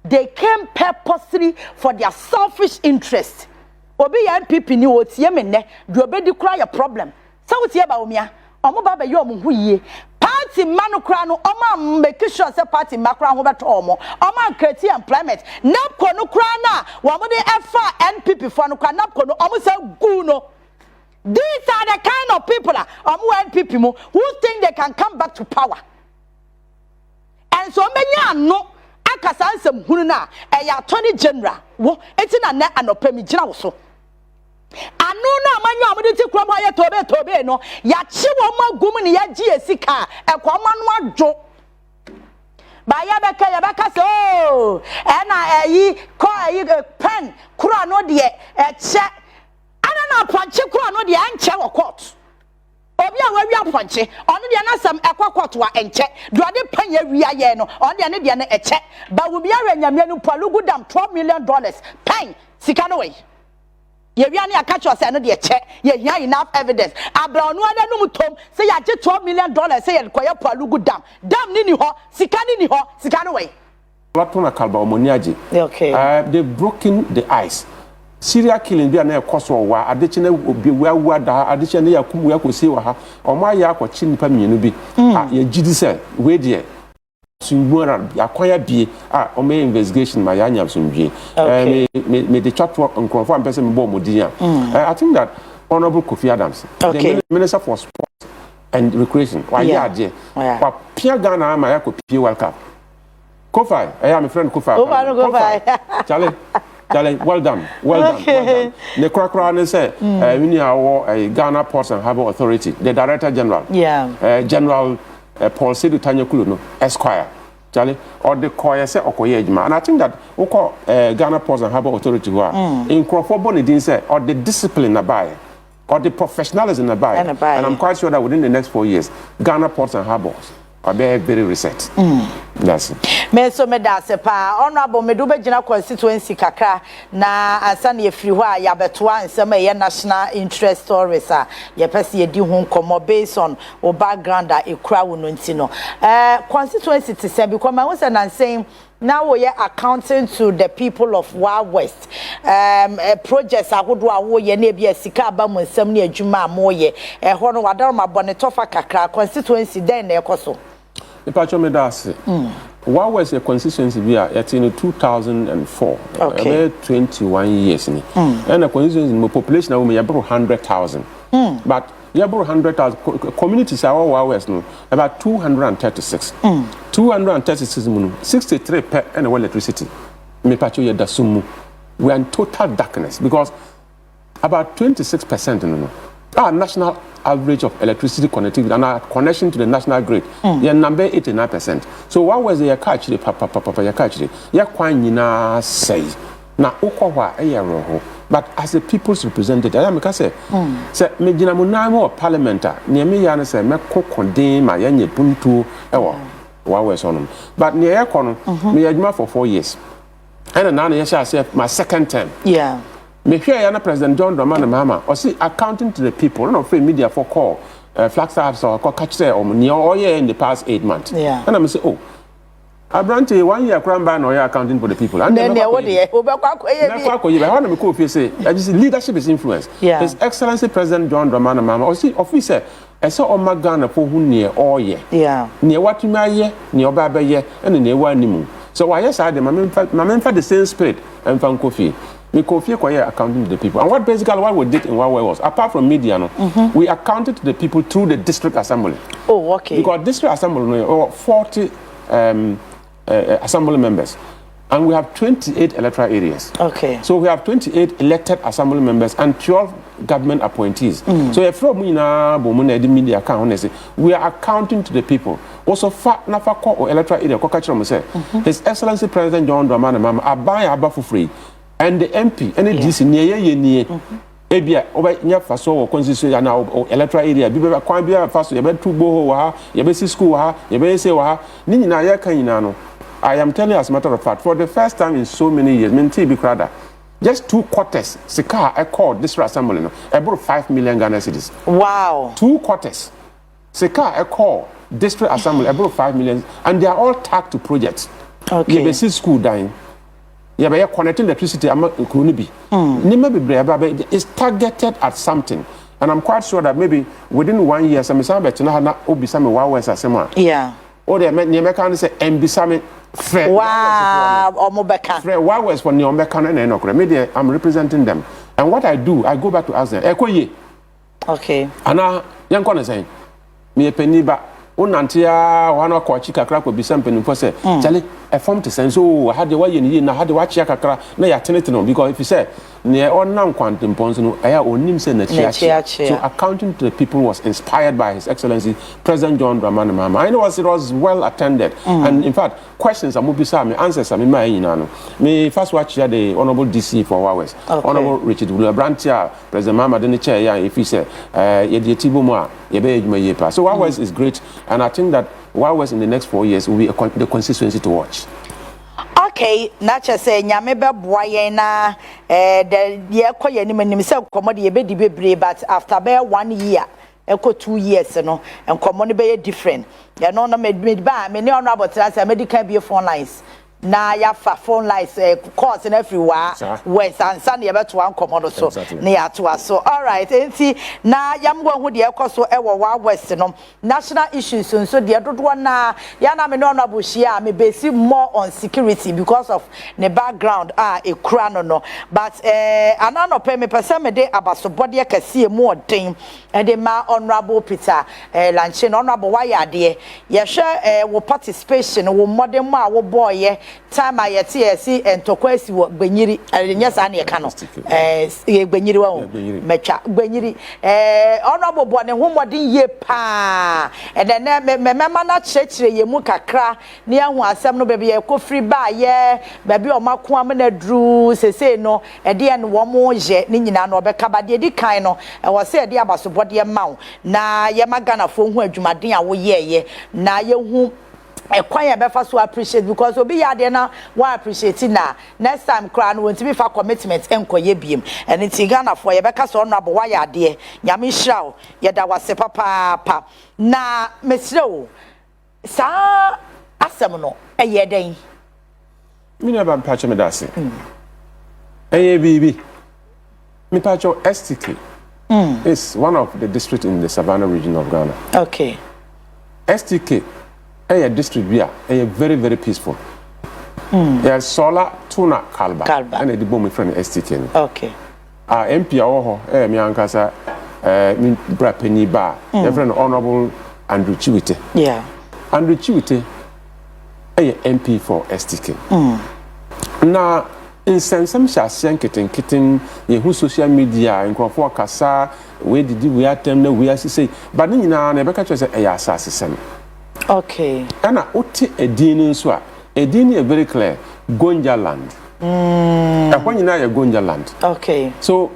They came purposely for their selfish interest. Obi ya MPP ni otie me ne do obedi kura your problem. So otie Baumia omo ba be yo omo hu yie. Party manu kura no omo make sure say party makura ho beto omo. Omo create employment. Napko no kura na wo mo de efa NPP for no kura napko no omo say gu no. These are the kind of people who think they can come back to power. And so many no akasansem hununa eya attorney general wo etina na anopami gina wo so. Anu na amanyo amode ti krom ha ye tobe no ya chi wo magum ne ya gi esika ekoma no adwo. Ba ya beka so na eyi ko eyi pen kura no de eche na panche kura no de anche wo court obi a wawi apanche ono de na sam ekwa court wa enche do ade pan ya wi aye no ono de na eche ba wo bi aranyame no palugu dam $12 million pan sika no we ye wi ane akacho se no de eche ye hia enough evidence abra ono ade no mutom se ya je $12 million se ye koya palugu dam ni ho sika ni ho sika no we what on kalba omoniaje okay they've broken the ice. Serial killing be na ekoso wa adechine obi wa da adechine yakum ya kosi wa ha omo aya akwachi nipa mienu bi ye gidi se we de sunwara akwaya bie omo investigation ma ya nyam sunwie me the chat work on am person me bo modin I think that Honorable Kofi Adams the Minister for Sport and Recreation wa ya de wa pia Ghana ma ya ko pie World Cup Kofi my friend Kofi Charlie, well done. The cracker say, we need our Ghana Ports and Harbour Authority, the Director General, General Paul Sedu Tanyokulu, Esquire, Charlie, or the Koya say Okoyejma. And I think that Ghana Ports and Harbour Authority who are in Crawford Bonnie say, or the discipline abai, or the professionalism abai. And I'm quite sure that within the next 4 years, Ghana Ports and Harbours are very reset. That's it. Me so me da se pa honorable me do be gina constituency kakra na asane ye firi ho a ya beto ansem ye national interest stories a ye pese ye di ho nkomo based on o background a ekura wo no nti no constituency to say because my was and saying now we are accounting to the people of Wa West projects ahodo a wo ye na bia sika aba mo nsem na adwuma mo ye ho no wadar ma bonetofa kakra constituency den na ekoso Ipacho me da se What was the constituency we are at in 2004? Okay. 21 years. And the constituency in population of 100,000. But you have 100,000 communities are all West no about 236. 236 63 per and electricity. Me pacho ye da sumu. We are in total darkness because about 26% no. Our national average of electricity connectivity and our connection to the national grid, your number 89%. So what was the catch? The papa ya catch it. Ya kwanyina say na ukwa roho. But as a people's representative, I am say me jina munamo parliamenta. Niemi ya say me kokonde ma ya nye buntu ewo. Wa we so no. But ne ya kono me adwuma for 4 years. And now ya say my second term. Yeah. Me hear yana President John Dramani Mahama or see accounting to the people, no free media for call Flagstaff or call catch there or in the past 8 months. Yeah. And I'm say, oh, I brand 1 year crime ban or you're accounting for the people. And then what say I just leadership is influence. Yeah. His Excellency President John Dramani Mahama or see officer I saw on my Ghana for who near all year. Yeah. Near what you may year, near Baba year, and near one nimu. So why yes I dem my the same spirit and fan coffee. We coffee quiet accounting to the people. And what basically what we did in what way was apart from media we accounted to the people through the district assembly. Oh, okay. Because district assembly or 40 assembly members. And we have 28 electoral areas. Okay. So we have 28 elected assembly members and 12 government appointees. So if media we are accounting to the people. Also, or electoral area, His Excellency President John Dramani Mahama abaya aba free, and the MP, and the DC near Ebia, over near Faso or constitution now electoral area. Biba Kwambia Faso, Yabe Tubo, Yabe School, Yabe Sewa, Nina Yakanano. I am telling you as a matter of fact, for the first time in so many years, Minti Bikrada, just 2 quarters, Sika, I called this assembly, about 5 million Ghana cedis. Wow. 2 quarters, Sika, I called district assembly, about 5 million, and they are all tagged to projects. Okay. You see school dying. You are connecting electricity, it's targeted at something. And I'm quite sure that maybe within 1 year, some yeah. Or they make say Mbisame Fred. Wow, Omobeka. Fred, why was for Neomeka and Enokre? Maybe I'm representing them. And what I do, I go back to ask them, Ekoye. Okay. And now, young corner saying, me a penny Unantia, one or Coachica crack will be something for say, Charlie, a form to send so I had the way you need, and I had to watch Yakakra, nay, I tell it no, because if you say, near or non quantum ponsono, I own him saying that so accounting to the people was inspired by His Excellency President John Dramani Mahama. I know it was well attended, and in fact, questions are moving, answers are in my inano. Me first watch here the Honorable DC for Wawes, Honorable Richard Brantia, President Mahama, then the chair, if he said, Yetibomoa, Yebe, so Wawes is great. And I think that Wawes in the next 4 years will be the constituency to watch. Okay, nature say nyame be boye na the year koye ni menim say komodi ye be di bebre, but after be 1 year eko 2 years no and komodi be different. Ya no na me ba me ne ono abotira say medical be phone lines na ya fa phone lines calls and everywhere west and san ye beto an komodo so na ya to so. All right, enti na yamgo hu de ekoso ewo wa west no national issues so de dodo na ya na me no no abohia me base more on security because of the background ekura no but anano pe me pese me de abasobode kase mu odin e de ma honorable Peter Lanche no honorable waya de ye hwe wo participation wo modern ma wo boy time ayete see entokwasi wo gbenyiri enya sa na ye ka no gbenyiri wa mecha gbenyiri honorable bo ne ho modern ye pa then mema na chechire ye mu kakra ne ahu asem no bebe ye ko free ba ye bebe o mako am na dru sese no de ne wo mo je ne nyina no obeka ba de di kan no wo se de abasobode ma na ye magana fo hu adwumaden a wo ye na ye hu ekwan be fa so appreciate because obi ya de na wa appreciate na next time cry no won't be fa commitment enkoye biem and ti Ghana for ye be ka so no abo wa ya de nyame hira o ye da wase papa na mesre o sa asem no eye den me never patch me that say eye bibi me patch STK is one of the districts in the Savannah region of Ghana. Okay. STK a district here, very, very peaceful. There's solar tuna kalba. And a bomb friend STK. Okay. MP me ankasa mi bra penny bar. Friend Honorable Andrew Chiwite. Yeah. Andrew Chiwite MP for STK. Now in some shashan kitten ye who social media in for kasa we did we attempt we say but ni na na be ka say assassin. Okay. And oti edin so a edin very clear Gonja land. When you know Gonja land. Okay. So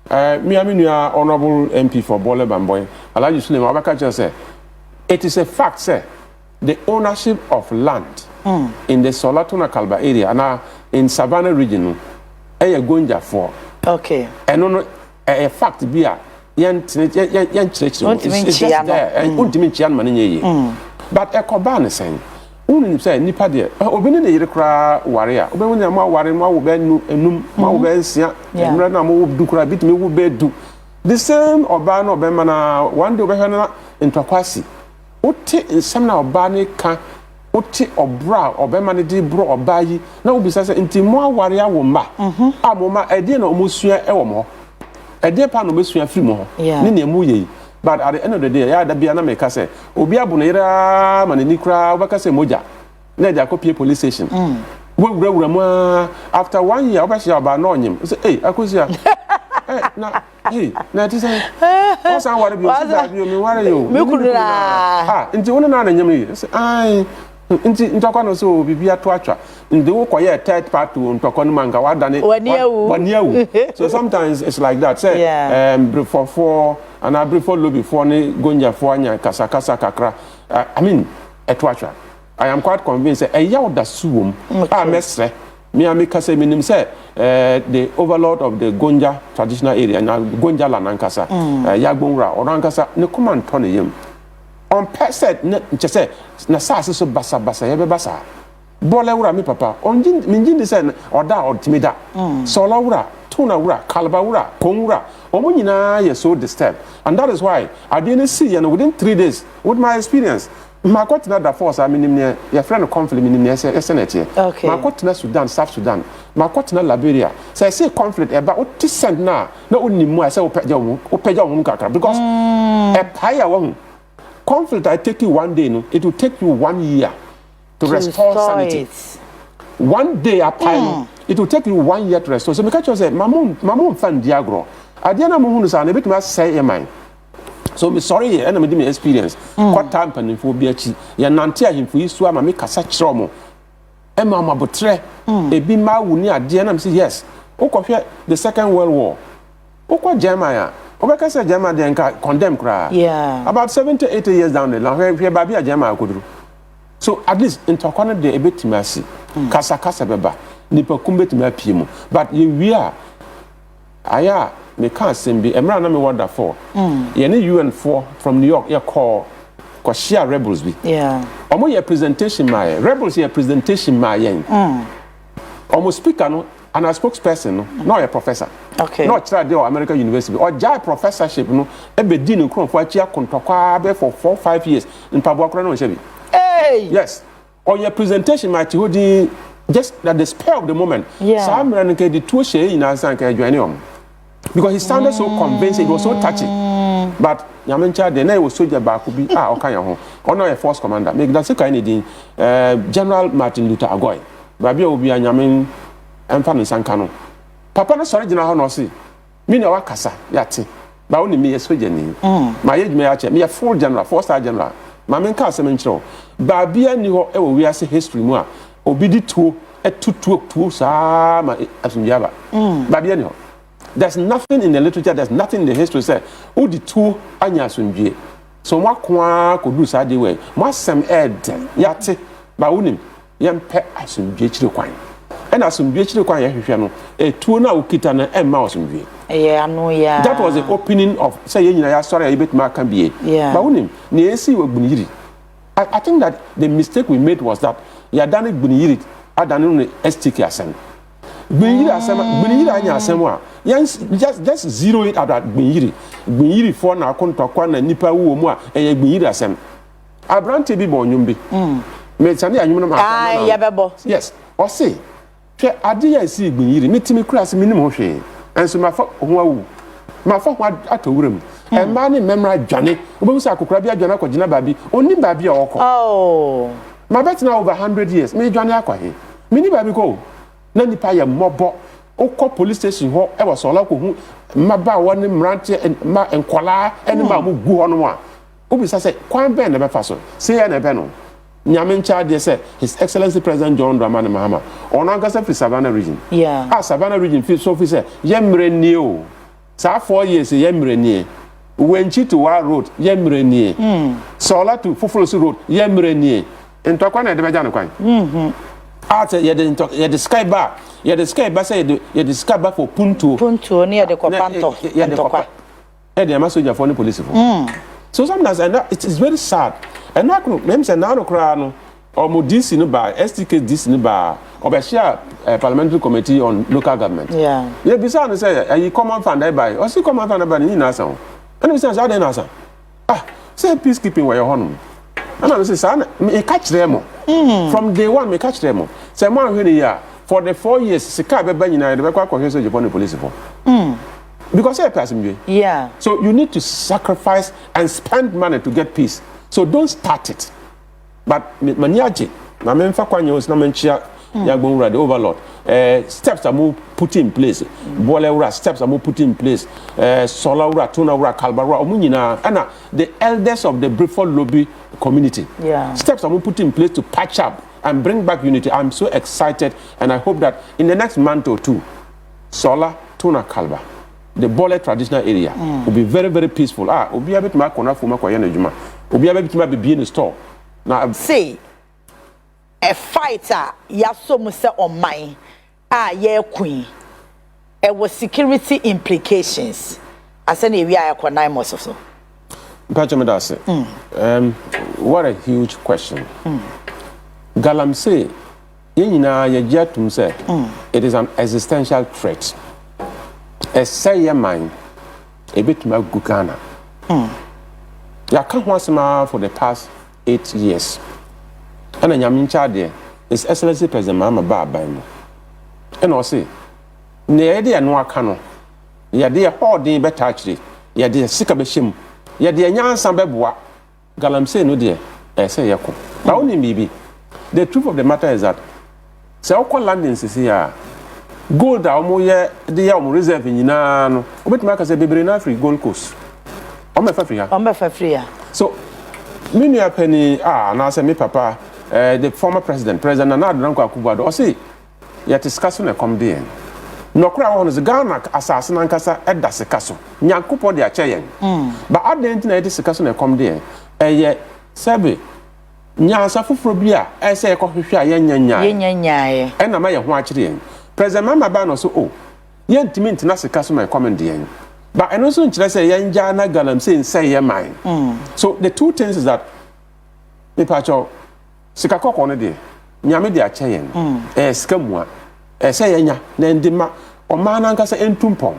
me honorable MP for Bole Bamboy Alhaji Suleiman Abaka say it is a fact say the ownership of land in the Solatuna Kalba area and in Savannah region Gonja for. Okay. And no a fact be a yan church it's just there and ultimate man. But Ekobane saying, Unim say, Nipa de, Obin the Yekra warrior, Obin ma warrior, ma will be num, ma will be sia, and Rana mo do cry bit me will be do. The same Obano Bemana, one day Behana in Traquasi. What in some now Bani can oti obra obema ne di bro obayi na obi say nti mo aware awo ma amoma ede na omosua ewo mo ede pa no mesua firi mo ne ne mu ye but at the end of the day ya da bia na me ka say obi abu no ira ma ne ni kra obaka say moja na ja copy police station we wura mo after 1 year obashia ba na onyem say hey akosia na hey na ti say o san ware bi o say bi o me ware yo me kudura nti wona na nyem yi say ai nti ntoko no so bibia to atwa ndi wo koye third party ntoko no manga wadane waniawu so sometimes it's like that say before for and before lobby for ne gonja for anya kasa kakra I mean to atwa I am quite convinced say eya oda suwom mesre me ameka say minim say the overlord of the Gonja traditional area na Gonja lanankasa yagbonra orankasa ne command to ne yem on percent ne say na sase so basa ye be basa bola wura mi papa on minjin say oda ultimida sola wura tuna wura kalba wura konwura omo nyina ye so disturbed and that is why I didn't see and within 3 days with my experience ma kotina da force aminim ne your friend conflict minim ne senate ma kotina Sudan South Sudan ma kotina Liberia say conflict eba o tisent na onimu say opeja wo kakra because e paya wo conflict I take you 1 day no it will take you 1 year to restore sanity 1 day a pile it will take you 1 year to restore so me catch you say mamon fan diagro ade na mo hunu sa na betuma say e man so me sorry and me experience what time panifo bi achi ya nante ahimfo isu ama me kasa kire mo e ma mabotre e bi ma wuni ade na me say yes okofia the second world war okwa Germany obeka say Germany dey condemn kra about 70 80 years down the line where baby a Germany koduru so at least in tokone dey ebetimasi kasa beba nipa kumbetimi apiemu but we are aya me can't send be emra na me wonder for ye ne UN4 from New York ye call share rebels be omo ye presentation my rebels ye presentation my yen omo speaker no and a spokesperson no a professor no try dey American University or jai professorship no e be di no kronfo achi akontokwa be for 4-5 years in pabuakra no shebi yes or your presentation my holding just at the spur of the moment so I'm running the two shey in answer can join because he sounded so convincing, it was so touching. But Yamencha, the name was soldier back could be okay, or no a force commander. Make that kind of General Martin Luther Agoy. Baby will be a Yamin and Fan Sankano. Papa, no sorry, General Honosi. Me no Wakasa, Yati. But only me a soldier name. My age may I me a full general, 4-star general. Mamma Casamencho. Babia knew we are say history more. Obedi to a two, Sama Asunjaba. Babia. There's nothing in the literature, there's nothing in the history say who the two anya sunjie. So what kwa could do side way. What some ed yate ba unim yam pe asunjie chiri kwan. And asunjie chiri kwan yehwehwe no e two na ukita na emma asunjie. That was the opening of say nyina ya sorry ya bet ma kan biye. Ba unim na esi we gbuniyiri. I think that the mistake we made was that ya dane gbuniyiri adane no STK asem. Gbuniyiri anya asem a just zero it at that gbuniyiri for na kontokwa na nipa wo mu a eye gbuniyiri asem abrante bi bo nyum bi me tane anyum no ma ya bebo yes o say hwe ade ya si gbuniyiri mitimi kura se minim ho hwe enso ma fa ho awu ma fa ho atowuram e ma ne memra dwane obo sa akokora bi adwane akogina baabi oni baabi a okọ ma betina over 100 years me dwane akwahe mini baabi ko na nipa ya mobo okọ police station ho e was ola ko hu maba woni mrante ma enkola ene ma mu gu ho no a obi sa say kwan ben na be fa so say ya na be no nyame ncha de say his excellency president John Dramani Mahama ona ngasa fi Savannah region Savannah region fi so fi say yemre nie o sa 4 years yemre nie wenchi to wa road yemre nie sola to Fufulusi road yemre nie ntokwa na de be ja no kwan ate ye the sky bar say ye the sky bar for punto near the Kopanto e dey masoja for the police for so sometimes and it is very sad and na ko mem say na no kra no or mo DC no ba STK DC no ba obeshia parliamentary committee on local government ye bisa no say ayi common fund by o si common fund by ni na san and we say how dey na san say peacekeeping where you honum and I say say e catch them From day one, me catch them. Say, man, here for the 4 years, sika be ban yina, the be kwa kwa Japan police for. Because I person you. Yeah. So you need to sacrifice and spend money to get peace. So don't start it. But maniaje, na me mfa kwa nyos na menchia ya gbonra the overlord. Steps are more put in place. Boleura steps are more put in place. Solaura, Tunaura, Kalbara, Omunina, and the elders of the Briford lobby community. Yeah. Steps are more put in place to patch up and bring back unity. I'm so excited, and I hope that in the next month or two, Sola, Tuna, Kalba, the Bole traditional area will be very, very peaceful. Obi a bit ma kona fuma kwa yana juma. Obi a bit ma be in the store. Now, say a fighter, yaso muse on mine. Yeah, queen. It was security implications. I said, we are for 9 months or so. What a huge question. Galamsey, say it is an existential threat. A say your mind, a bit more Gugana. Ya can't once for the past 8 years. And I'm in charge there. His Excellency President Mama Baba. And I say, near the no cano. Ya dear hoarding better actually. Ya dear sick of a shim. Ya dear yan sambeboa. Galamsey no dear. I say yako. Now only maybe. The truth of the matter is that so landings is here. Gold the reserve in Yinano. Obit Marcus a baby in free Gold Coast. I'm a free. So, many penny and I say me papa, the former President Anad Ranko Boadu, or say, yet discussing a come there. No crowd is a Ghana assassin and Cassa at das castle. Nyankupo de Achayan. But I didn't know discussing a come there. Yet, Sabi. Nya safufrobia ese ekohwehwe yenya ena ma ye ho akire president mama ba no so yentimi ntina sika so my comment yen but eno so nkire say yenja na galamsey say ye man so the two things is that me pacho sika kokko no de nyame de ache yen sika mua say yenya na ndima o ma na nka say entumpon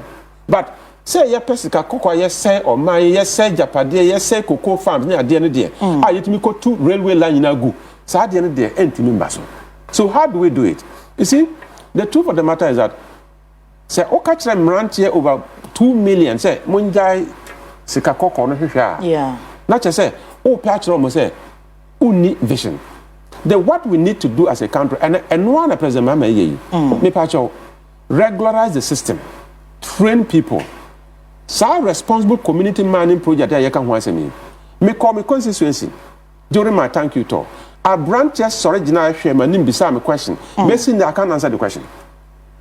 but say ye pesika kokko ye say o man ye say japade ye say cocoa farms na ade ne de yetimi ko to railway line na go sa ade ne de entimi mbaso. So how do we do it? You see, the truth of the matter is that say o ka kire mrantie over 2 million say monjai sika kokko no hwehwe yeah na che say o pa kire mo say uni vision. What we need to do as a country and one president mama ye me pa cho regularize the system, train people. So responsible community mining project I can once me call me constituency during my thank you talk. A branch just original share my name beside my question. Basically, I can't answer the question.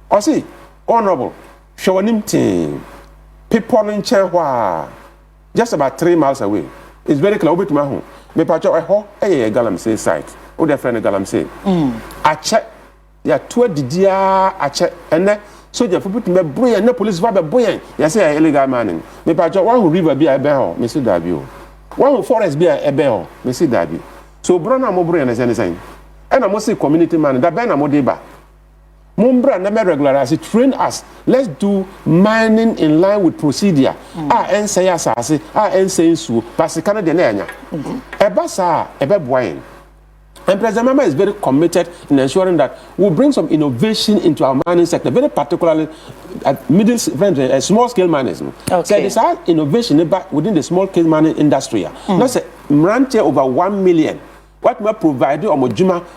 Or see, honorable, show him team. People in Chehua, just about 3 miles away. It's very close to my home. Me pacho Galamsey site. O the friend Galamsey. I check. Ya 2 didia I check and then so you put me boy and police va be boy you say illegal mining me pa one who river be ebe ho me see that bi o one who forest be ebe ho me see that bi so bro na mo bro na say and I say community man that be na mo dey ba mo bro na me regularize train us. Let's do mining in line with procedure en say asase en say nsuo parce que na de na anya eba sa ebe boy. And President Mama is very committed in ensuring that we'll bring some innovation into our mining sector, very particularly at small-scale mining. Okay. So there's our innovation within the small-scale mining industry. That's a branch over 1 million. What we're providing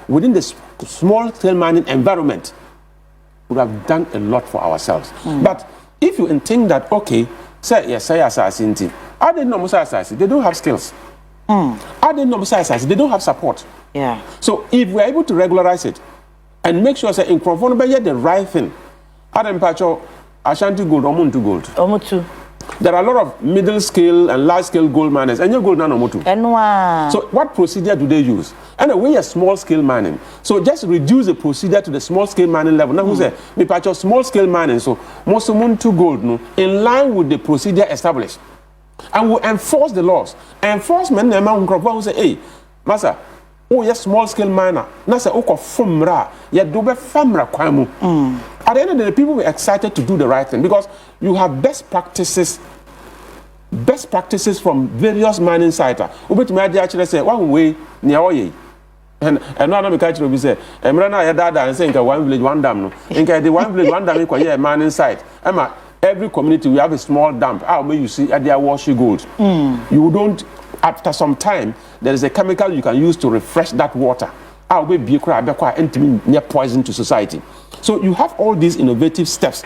within the small-scale mining environment would have done a lot for ourselves. But if you think that, okay, say assassin, I didn't know assassin, they don't have skills. I didn't know assassin, they don't have support. Yeah. So if we're able to regularize it and make sure that in Crawford the right thing, Adam Pacho, Ashanti gold, Omuntu gold. Omutu. There are a lot of middle scale and large scale gold miners, and your gold nano Omutu. So what procedure do they use? And we are small scale mining. So just reduce the procedure to the small scale mining level. Now who say me Pacho small scale mining? So most Omuntu gold no in line with the procedure established, and we enforce the laws. Enforcement among Crawford who say, hey, Master. Oh yes, small scale miner. Na say oko fumra, ya dobe famra kwamu. At the end of the day, people were excited to do the right thing because you have best practices from various mining sites. Ubetumi ade actually say one way near oye. And no me catch you say, "Emra na ya dada and say inka one village one dam no. Inka the one village one dam e kwa man inside. Emma, every community we have a small dam. How may you see at their wash gold. You don't after some time there is a chemical you can use to refresh that water. How may be cry near poison to society. So you have all these innovative steps.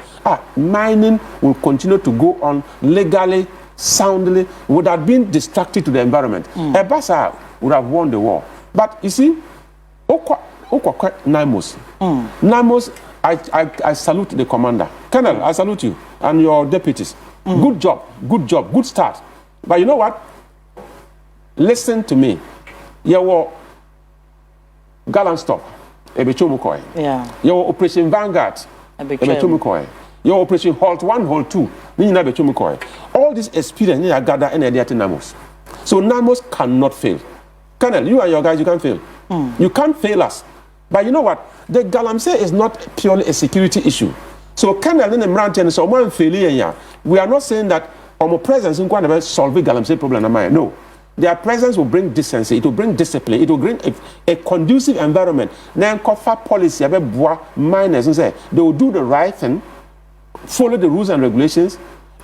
Mining will continue to go on legally, soundly, without being destructive to the environment. Ebasa would have won the war. But you see, Namos. Namos, I salute the commander. Colonel, I salute you and your deputies. Good job, good start. But you know what? Listen to me. Your gallant stop. Yeah. Your Operation Vanguard. Your Operation Halt 1, Halt 2. All this experience you gather in the Namos. So Namos cannot fail. Colonel, you and your guys, you can't fail. You can't fail us. But you know what? The Galamsey is not purely a security issue. So Colonel in the mountain, so one failure. We are not saying that our presence in Guanabara solve the Galamsey problem. No. Their presence will bring decency, it will bring discipline, it will bring a conducive environment. Then cover policy, miners and say they will do the right thing, follow the rules and regulations,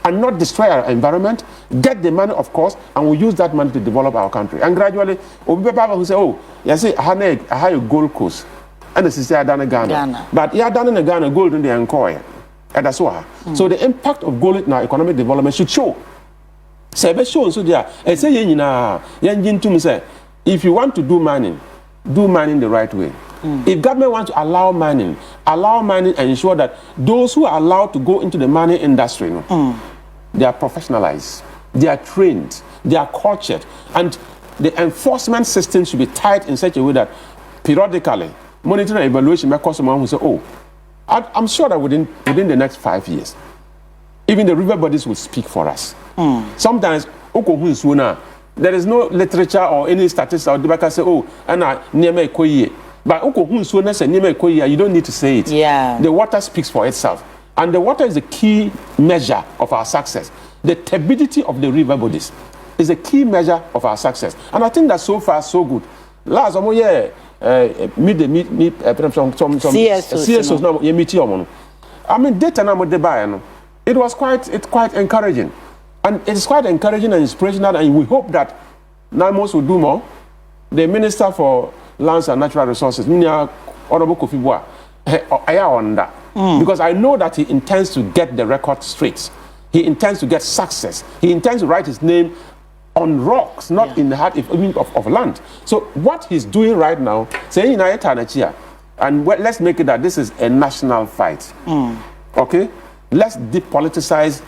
and not destroy our environment, get the money, of course, and we'll use that money to develop our country. And gradually, we'll be people who say, oh, you see, I have a Gold Coast, and this is done in Ghana. But you done in Ghana, gold in the Ankoya. And that's why. So the impact of gold in our economic development should show. Say, so there, I say, if you want to do mining the right way. If government wants to allow mining and ensure that those who are allowed to go into the mining industry, they are professionalized, they are trained, they are cultured, and the enforcement system should be tight in such a way that periodically monitoring and evaluation may cause someone who say, oh, I'm sure that within the next 5 years, even the river bodies will speak for us. Sometimes, there is no literature or any statistics or debate say, oh, but you don't need to say it. Yeah. The water speaks for itself. And the water is the key measure of our success. The turbidity of the river bodies is a key measure of our success. And I think that so far, so good. Last CSOs now, I mean, data now, it was quite encouraging. And it's quite encouraging and inspirational, and we hope that Namos will do more. The Minister for Lands and Natural Resources, Honorable Kofi Boa, I am on that. Because I know that he intends to get the record straight. He intends to get success. He intends to write his name on rocks, not in the heart of land. So what he's doing right now, saying and let's make it that this is a national fight. Okay? Let's depoliticize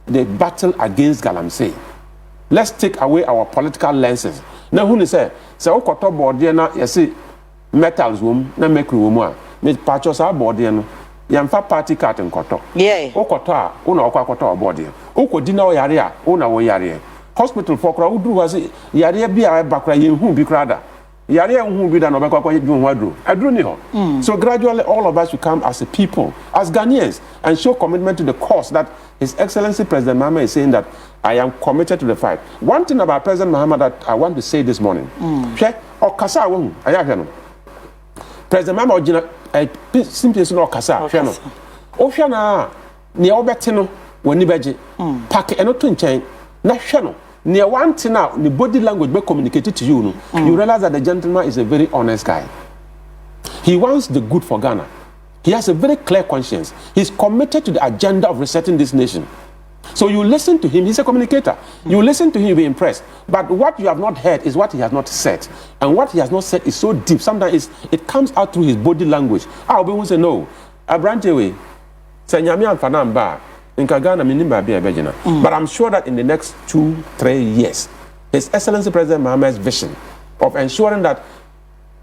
the battle against Galamsey. Let's take away our political lenses. Now, who say Okoto Bordiana, you see metals womb, na make room, make patches our bordiano, Yamfa party cat and Koto. Yeah. Okota, Una Okoto bordia. Okodina Yaria, Una Yaria. Hospital for crowd do was Yaria be a bakra, you who be crowder. Yaria who be done Obaka doing Wadu. I drew near. So gradually, all of us will come as a people, as Ghanaians, and show commitment to the cause that His Excellency President Mahama is saying that I am committed to the fight. One thing about President Mahama that I want to say this morning. President Mahama simply no kasa. Ofiana ne obetino woni beje. Pack eno to nchen na hwe no. Near one thing now, the body language be communicated to you. You realize that the gentleman is a very honest guy. He wants the good for Ghana. He has a very clear conscience. He's committed to the agenda of resetting this nation. So you listen to him, he's a communicator. You listen to him, you'll be impressed. But what you have not heard is what he has not said. And what he has not said is so deep. Sometimes it comes out through his body language. I'll be able to say, no, Abrantewe, Sanyami and Fanamba, in Kagana, but I'm sure that in the next 2-3 years, His Excellency President Mahama's vision of ensuring that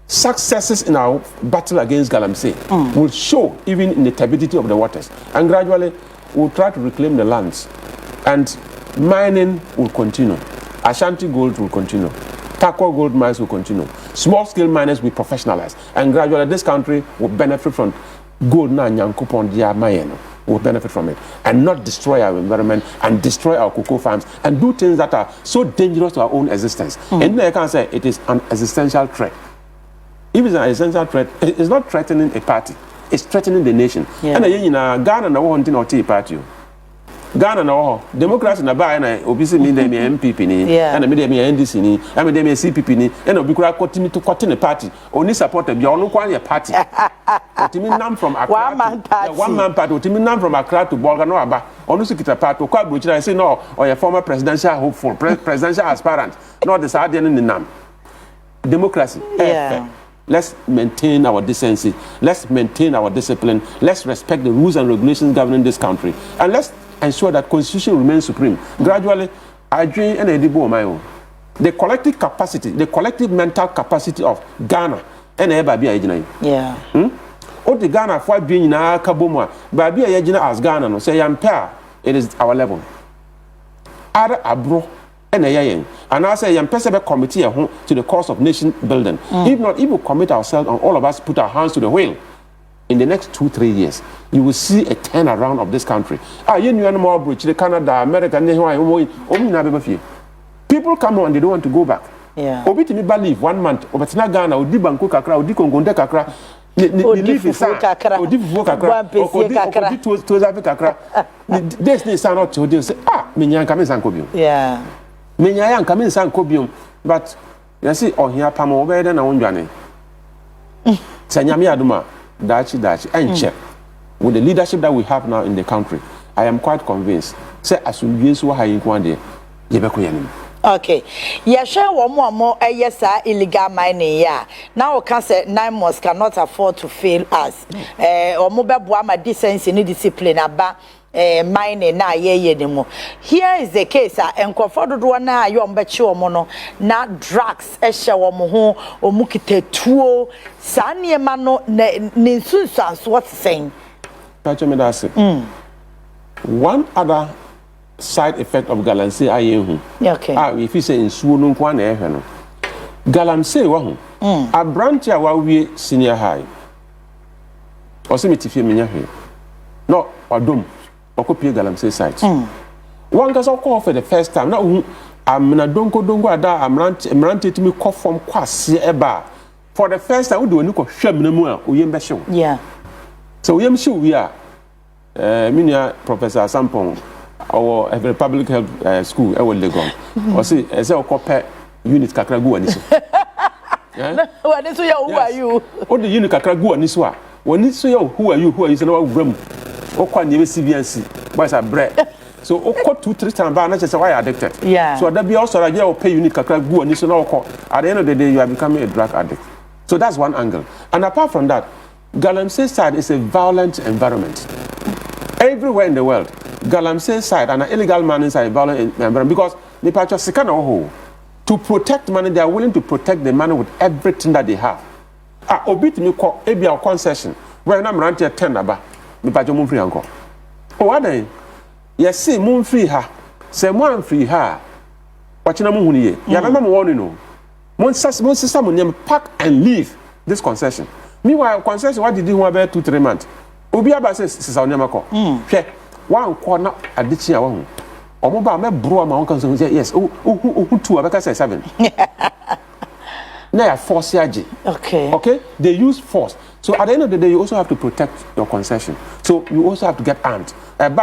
successes in our battle against Galamsey will show even in the turbidity of the waters. And gradually, we'll try to reclaim the lands. And mining will continue. Ashanti gold will continue. Takwa gold mines will continue. Small-scale miners will professionalize. And gradually, this country will benefit from gold na nyankopon dia mayeno. Will benefit from it and not destroy our environment and destroy our cocoa farms and do things that are so dangerous to our own existence. And I can say it is an existential threat If it's an essential threat, it's not threatening a party. It's threatening the nation. And Ghana na wo hunting or tea party. Ghana na democracy na ba na obi se me dem MPP ni and me dem NDC ni and me dem CPP ni and obi kura continue to continue party only supported bi onu kwan your party otimi nam from Accra one man party otimi nam from Accra to Bolga no aba onu sikita party kwa brochira say no or your former presidential hopeful presidential aspirant no the side ni nam democracy let's maintain our decency, let's maintain our discipline, let's respect the rules and regulations governing this country, and let's ensure that constitution remains supreme. Gradually, I dream and edibo my own. The collective capacity, the collective mental capacity of Ghana and Babi Ajina. Yeah. O the Ghana for being na kaboma, Babi Ajina as Ghana no say it is our level. Other abro and I say a committee to the cause of nation building. If not, if we commit ourselves and all of us put our hands to the wheel, in the next 2-3 years, you will see a turnaround of this country. You know more bridge, Canada, America, people come on and they don't want to go back. Obi to me believe 1 month, but na Ghana, Odi Banku Kakra, Odi Kongonde Kakra, Odi Fufu Kakra, Odi Fufu Kakra, Odi Tozafi Kakra. This is not to do say, Minyan Kamin Sankobio. Yeah. Minyan Kamin Sankobium, but you see, on here, Pamo, better than on Johnny. Sanyami Aduma. Dachi, and check. With the leadership that we have now in the country, I am quite convinced. Say, as we use what I inquire, okay. Yeah, share one more, yes, illegal mining. Yeah. Now, we can say 9 months cannot afford to fail us. Or mobile boama decency and discipline about mining na ye anymore. Here is the case, and comforted one na you betchu mono, na drugs, esha moho, or mukite tuo, sanye mano, ninsunsans, what's saying? One other side effect of galamsey ayehu. Okay. If you say in Suwon Kwan eheno. Galamsey wahu. A branch ya we senior high. Osimiti menya he. No, Wadum. Okopie galamsey site. One gets call for the first time. Now I'm na donko ada amrante timi call from kwase eba. For the first time we do ni ko hwam na mu a oyem be hyew. Yeah. So oyem hyew we a minia Professor Sampong our public health school e wo Legon. O say e say okope unit kakra gu ani so. What is who are you? O the unit kakra gu ani so a. Woni so you who are you say na wa wram. Okwa nye CVNC boys are bread. So oko 2-3 times ba na say why addicted. Yeah. So that be also like you pay unit kakra gu ani so na oko. At the end of the day you are becoming a drug addict. So that's one angle. And apart from that, Galamsey side is a violent environment. Everywhere in the world, Galamsey side and an illegal mining side is a violent environment because they purchase sikana to protect money. They are willing to protect the money with everything that they have. Obit me call a concession where I'm running 10 aba. Me purchase moon free uncle. Oh, what then? Yes, see moon free ha. Say one free ha. Watching a moon here. You remember warning no. Mon sister mon pack and leave this concession. Meanwhile, concession what did you want about 2-3 months? Obi aba says sister onyama ko. Hwe one corner addiction awo. Omo ba me bro ma won kan say yes. Who 2 abeka say 7. Now force yaji. Okay. They use force. So at the end of the day, you also have to protect your concession. So you also have to get armed. At the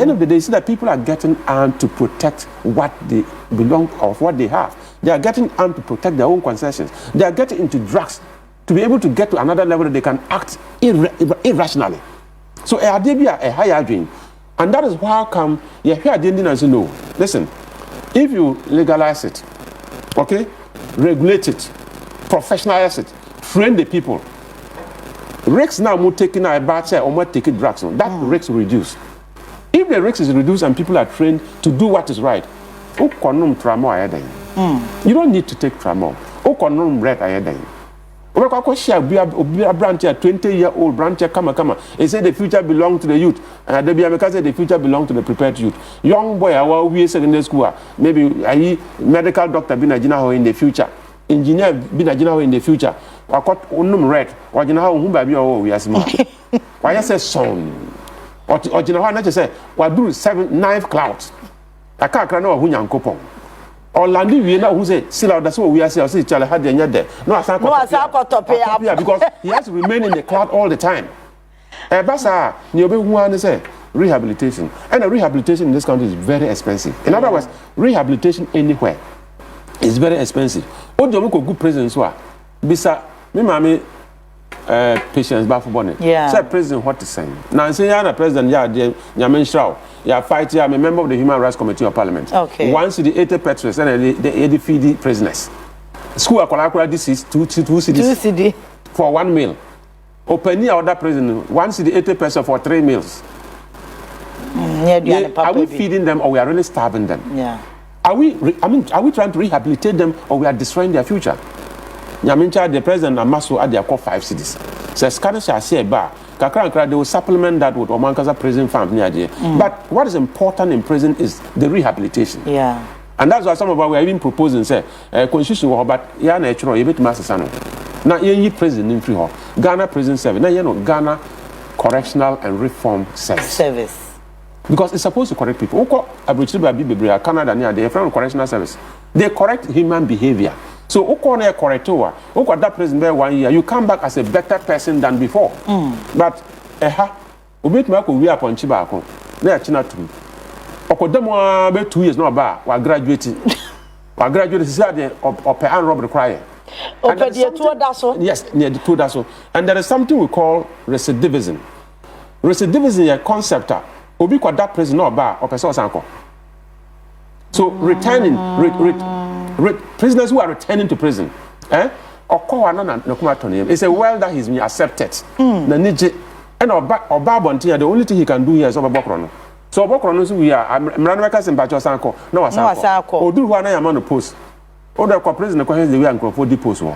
end of the day, you see that people are getting armed to protect what they belong of what they have. They are getting armed to protect their own concessions. They are getting into drugs to be able to get to another level that they can act irrationally. So a higher dream. And that is why come you hear and say no. Listen, if you legalize it, okay, regulate it, professionalize it, train the people. Risks now more taking a bad or more taking drugs. That risk will reduce. If the risk is reduced and people are trained to do what is right, you don't need to take tramol. A branch, a 20-year-old branch, come. They say the future belongs to the youth. And the future belongs to the prepared youth. Young boy, we secondary school, maybe a medical doctor be in the future. Engineer be in the future. I got unum red. Or you know how baby we are smart. Why I say son? Or you know how I say what do 7-9 clouds. I can't know who young coupon. Orlando we na who say still that's what we are say Charlie had the there. No asako because he has to remain in the cloud all the time. Basa ni obi hu an say rehabilitation. And rehabilitation in this country is very expensive. In other words, rehabilitation anywhere is very expensive. Ojo mo ko good president so a bisa me mama patients back for bonnet. Say president what is saying. Now say ya na president ya de nyamen shraw. Ya fight ya I'm a member of the Human Rights Committee of Parliament. Okay. Once the 80 petrus and the feed prisoners. School akola this is 2 cedis for 1 meal. Open other prison 1 cedi 80 pesos for 3 meals. Are we feeding them or we are really starving them? Yeah. Are we trying to rehabilitate them or we are destroying their future? Nyamincha the president Amaso at their core 5 cities. So Scottish shall say bar. Kakra they will supplement that with Omankaza prison farm near there. But what is important in prison is the rehabilitation. Yeah. And that's why some of us were even proposing say constitution but ya na echro yebet masasano. Na ye prison in free ho. Ghana prison service. Na Ghana Correctional and Reform Service. Because it's supposed to correct people. Oko abrochiri ba bibebrea Canada near the Federal Correctional Service. They correct human behavior. So oko na correct oko that prison there 1 year you come back as a better person than before. But obet ma ko wi upon chiba ko na ya china tum. Oko demo be 2 years no ba wa graduate. Wa graduate say the ope and rob require. Ope the two that so. Yes, near the two that so. And there is something we call recidivism. Recidivism is a concept obi kwa that prison no ba ope so sanko. So returning prisoners who are returning to prison it's a well that he's been accepted na nije and oba bontia the only thing he can do here is obokrono so obokrono so we are mranweka sempacho sanko no wasanko oduru wa na yama no post odo kwa prison kwa the way ankrofo depots wo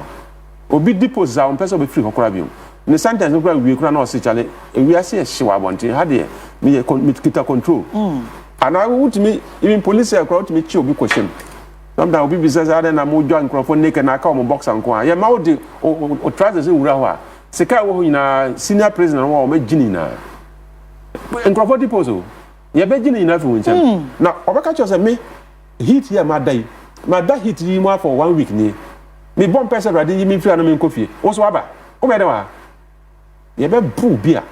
obi depots za on person be free hokora biom ne sentence kwa we kura na o se chale we are say hyewa bontia ha de me kita control and I would me even police crowd me chi obi question sometimes obi business ada na mo join crowd naked na ka o box anko a ye ma o de o trousers wura ho a sika wo na senior president wo ma gini na crowd deposit ye be gini na fi won na obeka cho say me hit here ma dai hit yi mo for 1 week ni me bomb person ready yi me free na me nkofie wo so aba o me de wa ye be bu bia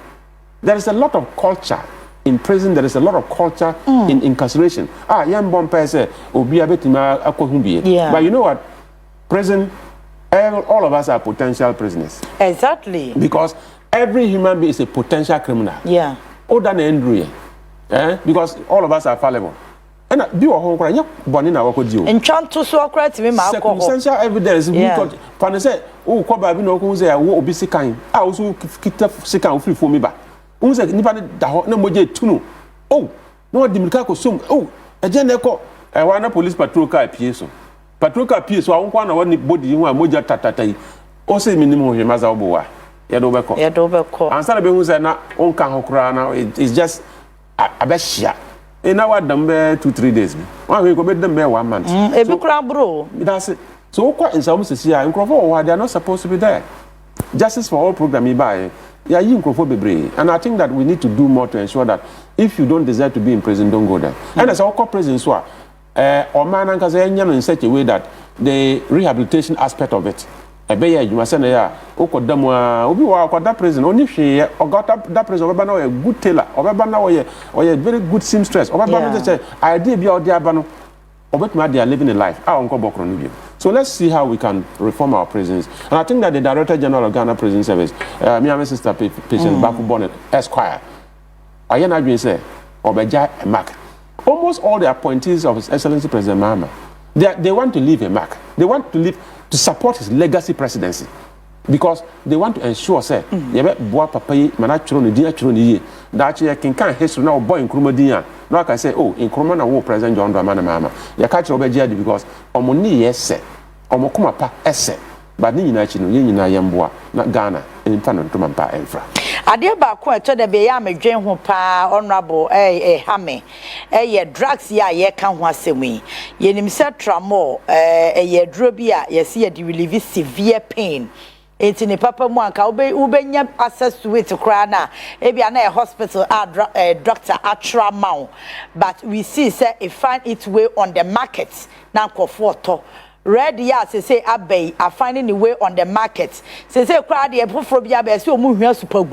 there is a lot of culture in prison. There is a lot of culture in incarceration. Young bomb person obi abetima akohubie. But you know what? Prison, all of us are potential prisoners. Exactly. Because every human being is a potential criminal. Yeah. Oda na Andrew. Because all of us are fallible. And do you home cry? Born in our code. And chant to so correct me, my circumstantial evidence. We got. Pan say, oh, koba bi no ko say, wo obi sikan. Also kita sikan free for me ba. Unse nipa da ho na moje tunu no dimika ko som eje na ko wa na police patrol car pie so awon kwa na woni body hu a moja tatatai o se minimum ho hwema za obowa ye do be ko ansa na be hu se na onka hokura na it's just abeshia na wa dam be 2-3 days bi wa we ko be dam be 1 month e bi kura bro that's it so kwa in some sesi a nkrofo wa they are not supposed to be there. Justice for all program ibaye and I think that we need to do more to ensure that if you don't deserve to be in prison, don't go there. And as our prison so or man in such a way that the rehabilitation aspect of it you must say that prison only she or got that prison or a good tailor or a very good seamstress or I did be out there they are living a life. So let's see how we can reform our prisons. And I think that the Director General of Ghana Prison Service, my sister patient Baku Bonnet, Esquire, Ayine GHS, Obeja a mark. Almost all the appointees of His Excellency President Mahama, they want to leave a mark. They want to leave to support his legacy presidency. Because they want to ensure say boa papai manachro ni dia chro ni ye that ye kan history na boy nkruma dia no can say in nkruma na wo president John Dramani Mahama ye ka chro be jia because omo ni yese omo kuma pa ese but ni nyina chi no ye nyina ye mboa na Ghana enfa no ntoma mpa enfra ade ba ko eto de be ya medwen ho pa honorable hame ye drugs ya ye kan ho asemi ye nim se tramol ye duro bi a ye se ye de relieve severe pain enti ne papa mu anka ubenya access to it kra na e bia na a hospital doctor atra maw but we see say it find its way on the market na nkofo to red ya say abey are finding the way on the market say kra de efoforo bia be say omu hwa super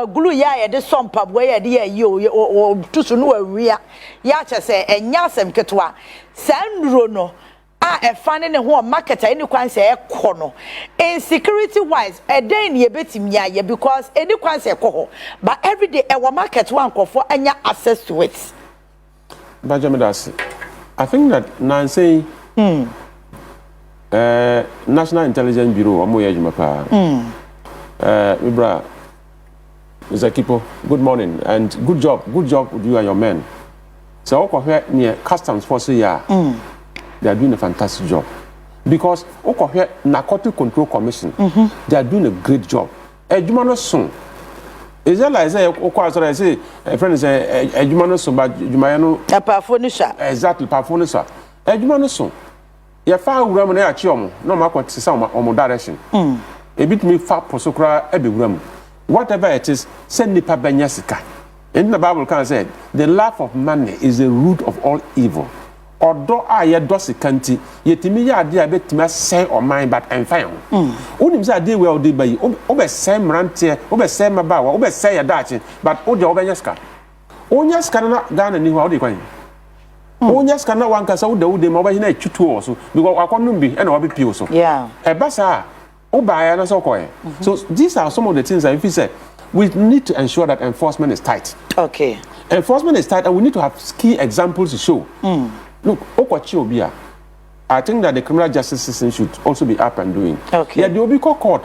glue ya de some pap we ya de o tusu no awia ya che say enya asem ketwa sanro no a finding the whole market any kwan say ekọ no insecurity wise den ye betimi ya because any kwan say ekọ but every day e market one nkofo anya access to it. Bajamedas, I think that Nancy National Intelligence Bureau omo ya juma pa Ibra Mr. Kipo, good morning and good job with you and your men. So here near customs force here they are doing a fantastic job because here Narcotic Control Commission they are doing a great job. Ejumano soon is that like I say a friend say Ejumano soon but Jumayano Pafonisha exactly Pafonisha Ejumano soon ya fa wura na achi omo no makwa tisa omo direction e bit me fa posokra ebe wura mu whatever it is send nipa benya sika. In the Bible can say the love of money is the root of all evil. Odo aye dosi kanti yetimi ya ade abetimi say or mind but enfan ho unim say ade we ode bayi obe say mrante obe say mabawa obe say ya dachi but ode obenya sika onya sika na Ghana ni ho ode kwan onya sika na wanka sa ode ma obe na atwutu so because akonum bi e na obe pio so yeah e basa obaya na so koye. So these are some of the things that if you say we need to ensure that enforcement is tight. Okay. Enforcement is tight and we need to have key examples to show. Look, Okwachi I think that the criminal justice system should also be up and doing. Okay. Yeah, the Obiko court,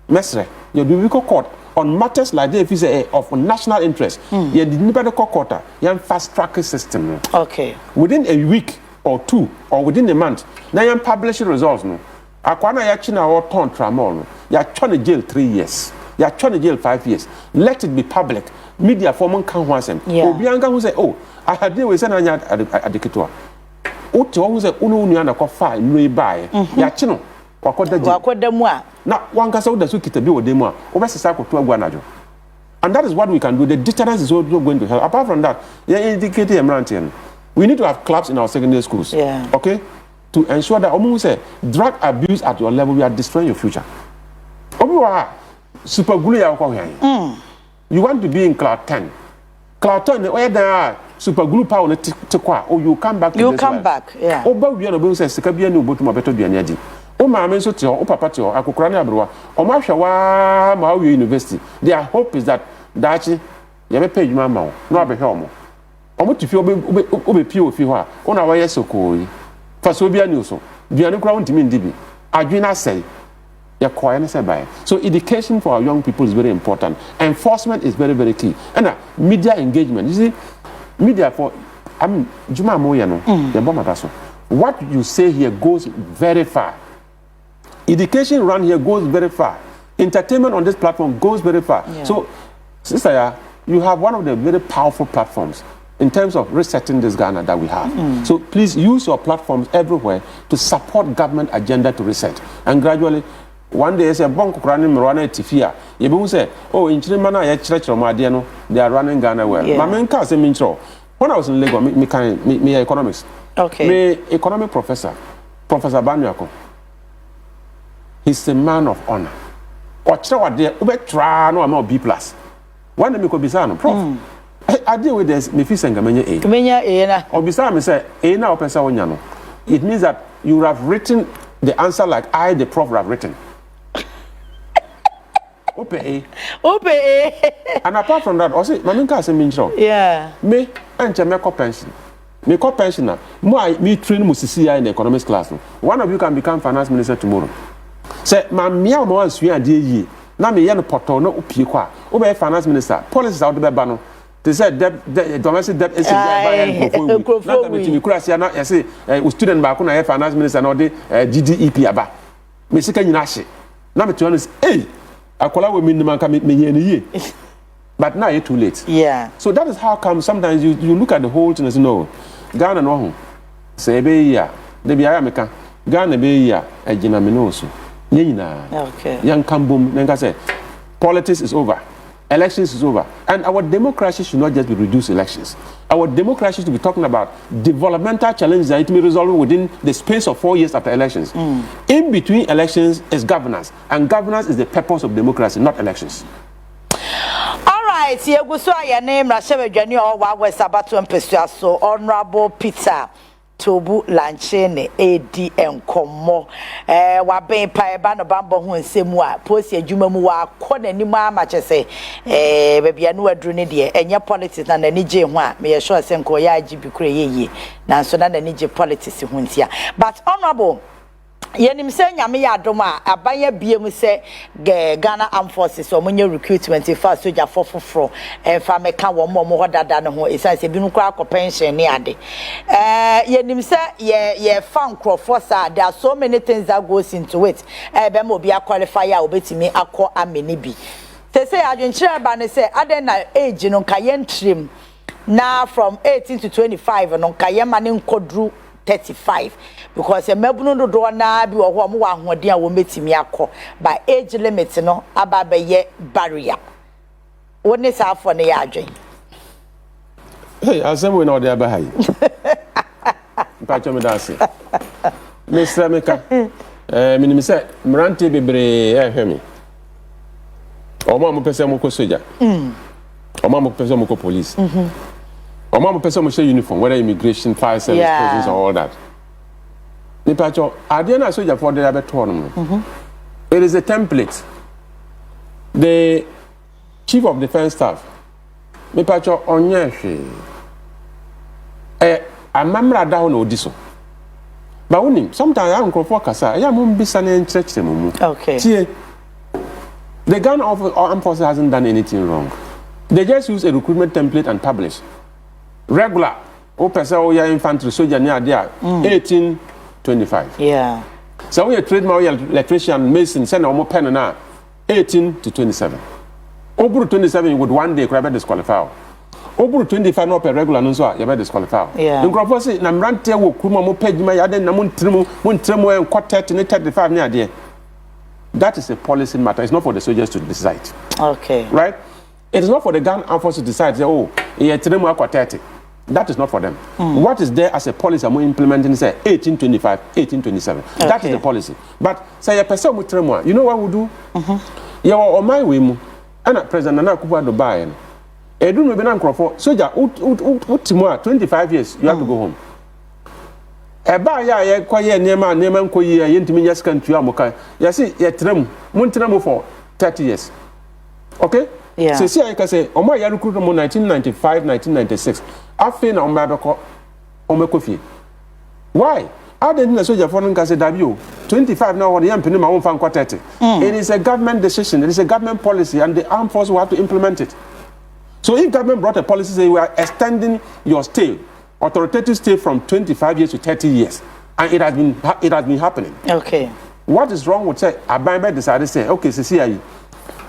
Mesre, the Obiko court on matters like this, if you say of national interest, yeah, the Nibadoko court, yeah, fast track system. Okay. Within a week or two or within a month, now you publish results. No, Akwana ya china or ton tramol. No, you're trying to jail 3 years. You're trying to jail 5 years. Let it be public. Media foreman can once him. Obianga who say, oh, I had deal with Senanya Adikitoa. Uto who say, Unu Niana Kofa, Nui Bay, Yachino, Wakodemwa. Now, one can say, the Sukita Bill Demo, over Sako to a Guanajo. And that is what we can do. The deterrence is also going to help. Apart from that, you're indicating Emrantian. We need to have clubs in our secondary schools. Yeah. Okay? To ensure that, almost say, drug abuse at your level, we are destroying your future. Super glue you want to be in cloud 10. Cloud 10, where there are super glue power to qua, or you come back. You come back, yeah. Oh, but we are about to say, Sakabia no boat to my better be an edgy. Oh, my men so to your Papa to your Akokrania Broa, or Mashawa, Maui University. Their hope is that Dachi, you may pay your mamma, no be home. Or what if you be pure if you are on our yes so coy. For so be a new so. Be a ground to mean Dibi. I do not say. So education for our young people is very important. Enforcement is very, very key. And media engagement. You see, media for Juma Moyano, what you say here goes very far. Education around here goes very far. Entertainment on this platform goes very far. Yeah. So, Sister, you have one of the very powerful platforms in terms of resetting this Ghana that we have. So please use your platforms everywhere to support government agenda to reset. And gradually, one day, a bonk running Marana Tifia. You will say, oh, in Chilimana, I church or Madiano, they are running Ghana well. My main case, when I was in Lagos, me economics. Okay. Me economic professor, Professor Banyako. He's a man of honor. Or what there, try no amount B+. One day, me could be son, Prof. I deal with this, me feel A. Menya A. Or beside me say, A now, Professor Onyano. It means that you have written the answer like I, the prof, have written. Ope and apart from that, also, my main case is yeah. Me, and me pension. Me pensioner. Me train Musisia in the economics class. One of you can become finance minister tomorrow. Say, my meow more as we are dear ye. Now me yan poto no upiqua. Obey finance minister. Policies out the bano. They said domestic debt is by not say student back on a finance minister and all the GDP aba. Mr. Nashi. Now me to honest, hey. But now you're too late. Yeah. So that is how come sometimes you look at the whole thing and say, no, Ghana no. Say be ya. They be America. Ghana be ya. A Jinaminoso. Okay. Young Kambum, Nenga say, politics is over. Elections is over. And our democracy should not just be reduced elections. Our democracy should be talking about developmental challenges that it may resolve within the space of 4 years after elections. In between elections is governance. And governance is the purpose of democracy, not elections. All right, your name, Rashewe Jani or Wawe Sabato and Pesuaso, Honorable Peter Tobu Lanchene, AD and Como, Wabe Paeba no Bambo who and Semua, Posia Jumamua, Kone Nima Machese, baby, I know a drunidia, and your politics and the Nije, may assure Senko Yaji be creye, Nansona and Nije politics in Huntia. But honorable. Yenim se nyame ya adoma abanye biemu se Ghana Armed Forces o munye recruitment fa soldier fofoforo fa meka wo mo hodada no ho esan se binu kwa ko pension ne ade yenim se ye fan crofo sa there are so many things that goes into it be mo bia qualify ya obetimi akọ ameni bi se adwenchire ba ne se aden na age no ka ye ntrim na from 18 to 25 no ka ye mane nkodru 35 because a mebunu do na bi wo ho mo wa hoden a wo metimi akọ by age limit no aba be ye barrier woni sa afọ ne ya adwen hey asem we na ode aba hai pa chomi dase Mr. Meka minimi se mrante bebre hwemi omo mo pese mo ko soja omo mo pese mo ko police omo mo pese mo share uniform whether immigration fire service police or all that. Nipacho adiana soja for the abeto. It is a template. The chief of defense staff Nipacho onye amamra da ho na odiso. Ba wonim sometimes I am for kasa ya mo bisa na enchreche mo. Okay. Tie the Ghana Armed Forces hasn't done anything wrong. They just use a recruitment template and publish. Regular. O person o ya infantry soldier near there 1825. Yeah. So we trademark we electrician mason send omo pen na 18 to 27. Over 27 you would one day grab disqualify. Over 25 no per regular no so you be disqualify. Yeah. Nkrofo say na mrante wo kuma mo pagima ya den na mo ntremu en quarter to 35 near there. That is a policy matter. It's not for the soldiers to decide. Okay. Right? It is not for the Ghana Armed Forces to decide, say, oh, you're 30. That is not for them. What is there as a policy I'm implementing, say, 1825, 1827. Okay. That is the policy. But, say, a person with tremor, you know what we do? You are on my way, and President Nana Kuba Dubai. I don't know if I'm soldier, 25 years, you have to go home. Eba ya kwaye nema nkoyi ya yentimi yes country amoka. You see, you tremu for 30 years. Okay? Yeah. So see, I can say, Oma ya recruit mo 1995, 1996. Afe na Oma beko Omekofi. Why? I didn't know soldier for say W 25 now what the MP ma won fan 30. It is a government decision, it is a government policy, and the armed forces will have to implement it. So if government brought a policy say we are extending your stay, authoritative stay from 25 years to 30 years, and it has been happening. Okay. What is wrong with say Abamba decided say okay, CCI,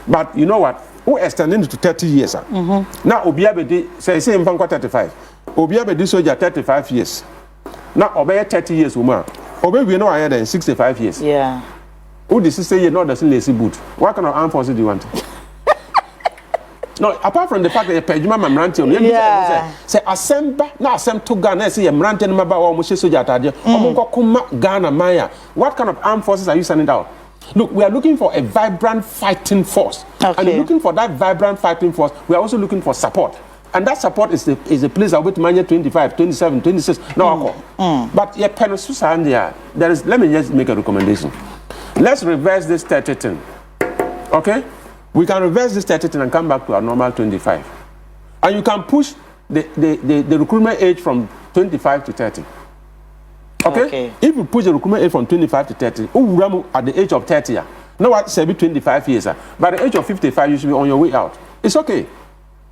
but you know what? Who extending it to 30 years? Now Obiabedi say mfanko 35. Obiabedi soldier 35 years. Now Obey 30 years woman. Obey we know higher than 65 years. Yeah. Who this say you know doesn't lazy boot? What kind of armed forces do you want? No, apart from the fact that Pejuma Mamranti, say assemble, now assemble to Ghana, say Mranti Maba or Moshe Soja Tadia, or Kuma Ghana Maya. What kind of armed forces are you sending out? Look, we are looking for a vibrant fighting force. Okay. And looking for that vibrant fighting force, we are also looking for support. And that support is a place I would manage 25, 27, 26, no. But yeah, there is, let me just make a recommendation. Let's reverse this 30 thing. Okay? We can reverse this 30 and come back to our normal 25. And you can push the recruitment age from 25 to 30. Okay? If you push the recruitment age from 25 to 30, at the age of 30, no what say be 25 years. By the age of 55, you should be on your way out. It's okay.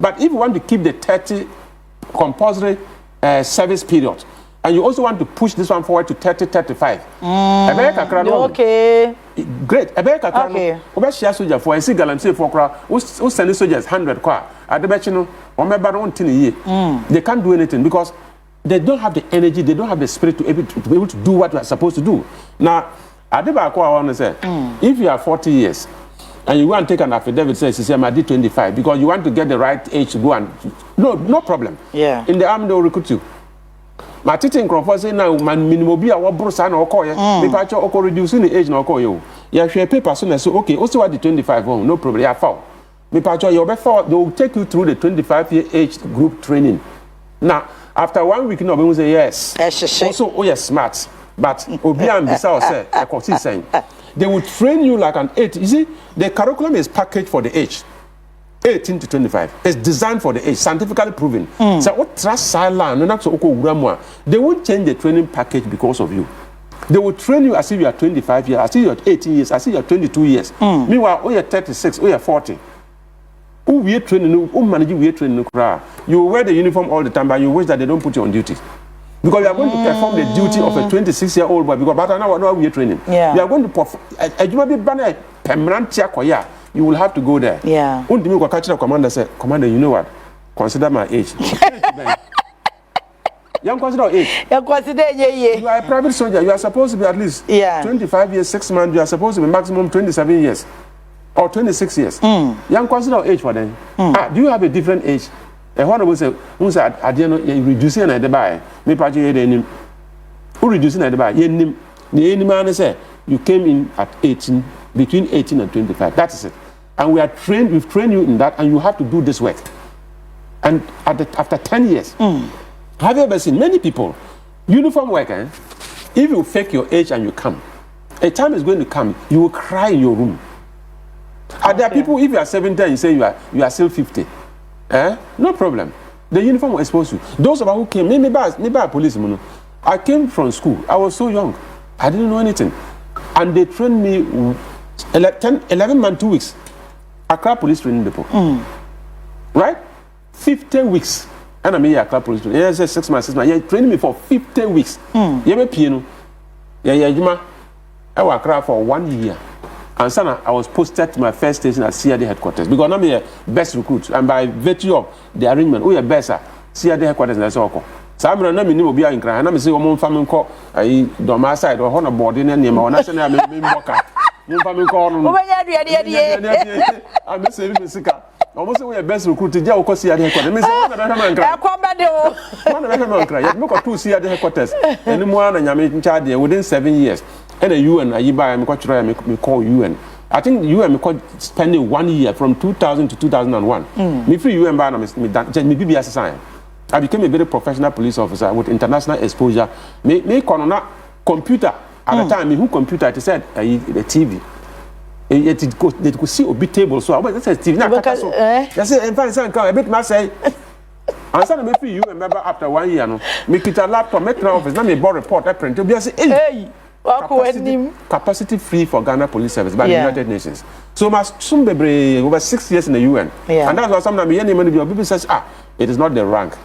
But if you want to keep the 30 compulsory service period, and you also want to push this one forward to 30, 35. Okay. Great. Okay. Obeshia soldier for I see guarantee for crowd. Who send soldiers 100 kwa. At the bachelor, or maybe don't they can't do anything because they don't have the energy, they don't have the spirit to be able to do what we are supposed to do. Now, Adeba I want to say, if you are 40 years and you want to take an affidavit says I did 25 because you want to get the right age to go and no problem. Yeah. In the army they will recruit you. My teaching Crawford say now man minimum be a what brusan or call you. If I reducing the age no call you. You share paper soon as so okay, also what the 25 home, no problem. Yeah, foul. Me you before they will take you through the 25-year age group training. Now, after 1 week, no, we will say yes. Also, oh yes, smart. But Obian Bissau say, I can see saying they will train you like an 8. You see, the curriculum is packaged for the age 18 to 25. It's designed for the age, scientifically proven. So what trust silent, no not so they won't change the training package because of you. They will train you as if you are 25 years, as if you are 18 years, as if you are 22 years. Meanwhile, oh you're 36, oh you're 40. Who we training, who manage we training, you wear the uniform all the time, but you wish that they don't put you on duty. Because you are going to perform the duty of a 26-year-old boy. Because but now we are training. Yeah. You are going to perform. You will have to go there. Yeah. Commander said, Commander, you know what? Consider my age. You consider age. You are a private soldier. You are supposed to be at least 25 years, 6 months. You are supposed to be maximum 27 years or 26 years. You consider age for them. Do you have a different age? And one will say, who said, I didn't reducing at the buy. Me party name. Who reducing at the buy? The man say you came in at 18, between 18 and 25. That is it. And we've trained you in that, and you have to do this work. And after 10 years, have you ever seen many people, uniform work, if you fake your age and you come, a time is going to come, you will cry in your room. Are there people, if you are 70 and you say you are still 50? No problem. The uniform will expose you. Those of us who came, maybe a policeman. I came from school. I was so young. I didn't know anything. And they trained me 11 months, 2 weeks. Accra Police Training Depot. Right? 15 weeks. And I'm here at Accra Police Training. Yeah, 6 months, 6 months. Yeah, trained me for 15 weeks. Yeah, me piano. Yeah, Juma. I was Accra for 1 year. And Sana, I was posted to my first station at CRD headquarters because I'm a best recruit, and by virtue of the arrangement, we are best at CRD headquarters. That's all. So I'm not going to be in crying. I'm saying, "One family call a dormer side or honor board in any more national worker." One family call. I'm saying, "Sika." Almost we are best recruit. Just because CRD headquarters. One of two CRD headquarters. And more than I'm in charge within 7 years. And the UN, I call UN. I think UN spending 1 year from 2000 to 2001. Me free UN ban me be as a I became a very professional police officer with international exposure. Me computer at the time. Me who computer? It said the TV. They could see a bit table. So I went to TV. Now, say, in fact, a bit must say. And so me free UN member after 1 year. No, me get a laptop, make an office. Now me board report. I print. Be say, hey. Capacity free for Ghana Police Service by the United Nations. So must soon be over 6 years in the UN. And that's why sometimes people says, it is not the rank.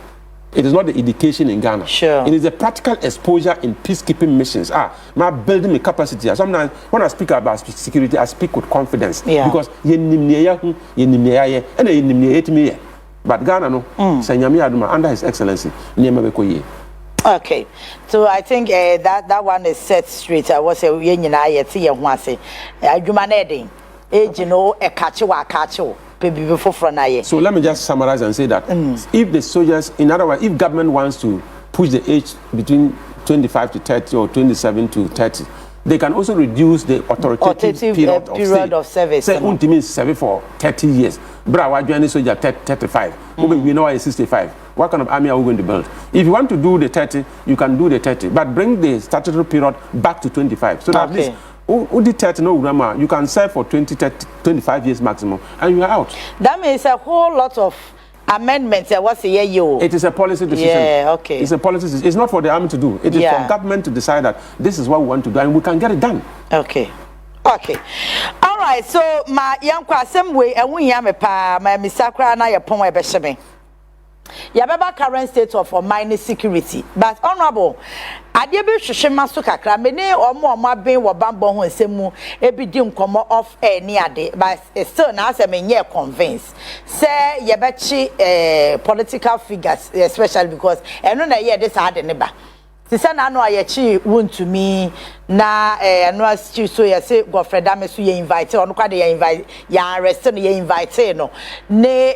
It is not the education in Ghana. Sure. It is the practical exposure in peacekeeping missions. My building my capacity. Sometimes when I speak about security, I speak with confidence. Because but Ghana no, under His Excellency, okay, so I think that one is set straight. I was a yen I see a one say, Jumaneding, age a catch. Before front. So let me just summarize and say that if the soldiers, in other words, if government wants to push the age between 25 to 30 or 27 to 30, they can also reduce the authoritative period of service. Say, ultimately serve for 30 years. Bra, why join the soldier 35? We know is 65. What kind of army are we going to build? If you want to do the 30, you can do the 30, but bring the statutory period back to 25. So that at least, who did 30 no grammar, you can serve for 25 years maximum, and you are out. That means a whole lot of amendments. What's a year? It is a policy decision. Yeah, okay. It's a policy decision. It's not for the army to do. It is for government to decide that this is what we want to do, and we can get it done. Okay. Okay. All right. So my young same way, and we am a pa my misakra na your pon e be shebe. Yabeba current state of mining security. But honorable, ade be hwehwe maso kakra me ne omo aben wo bambo ho nsemu e bi di nkomo off air ni ade, but still na say me nye convince say yebechi political figures, especially because eno na ye this ade ne ba. Ti say na no ayechi wontumi na no as so ya say Godfrey Dame so ye invite on kwa de invite ya arrest no ye invite no ne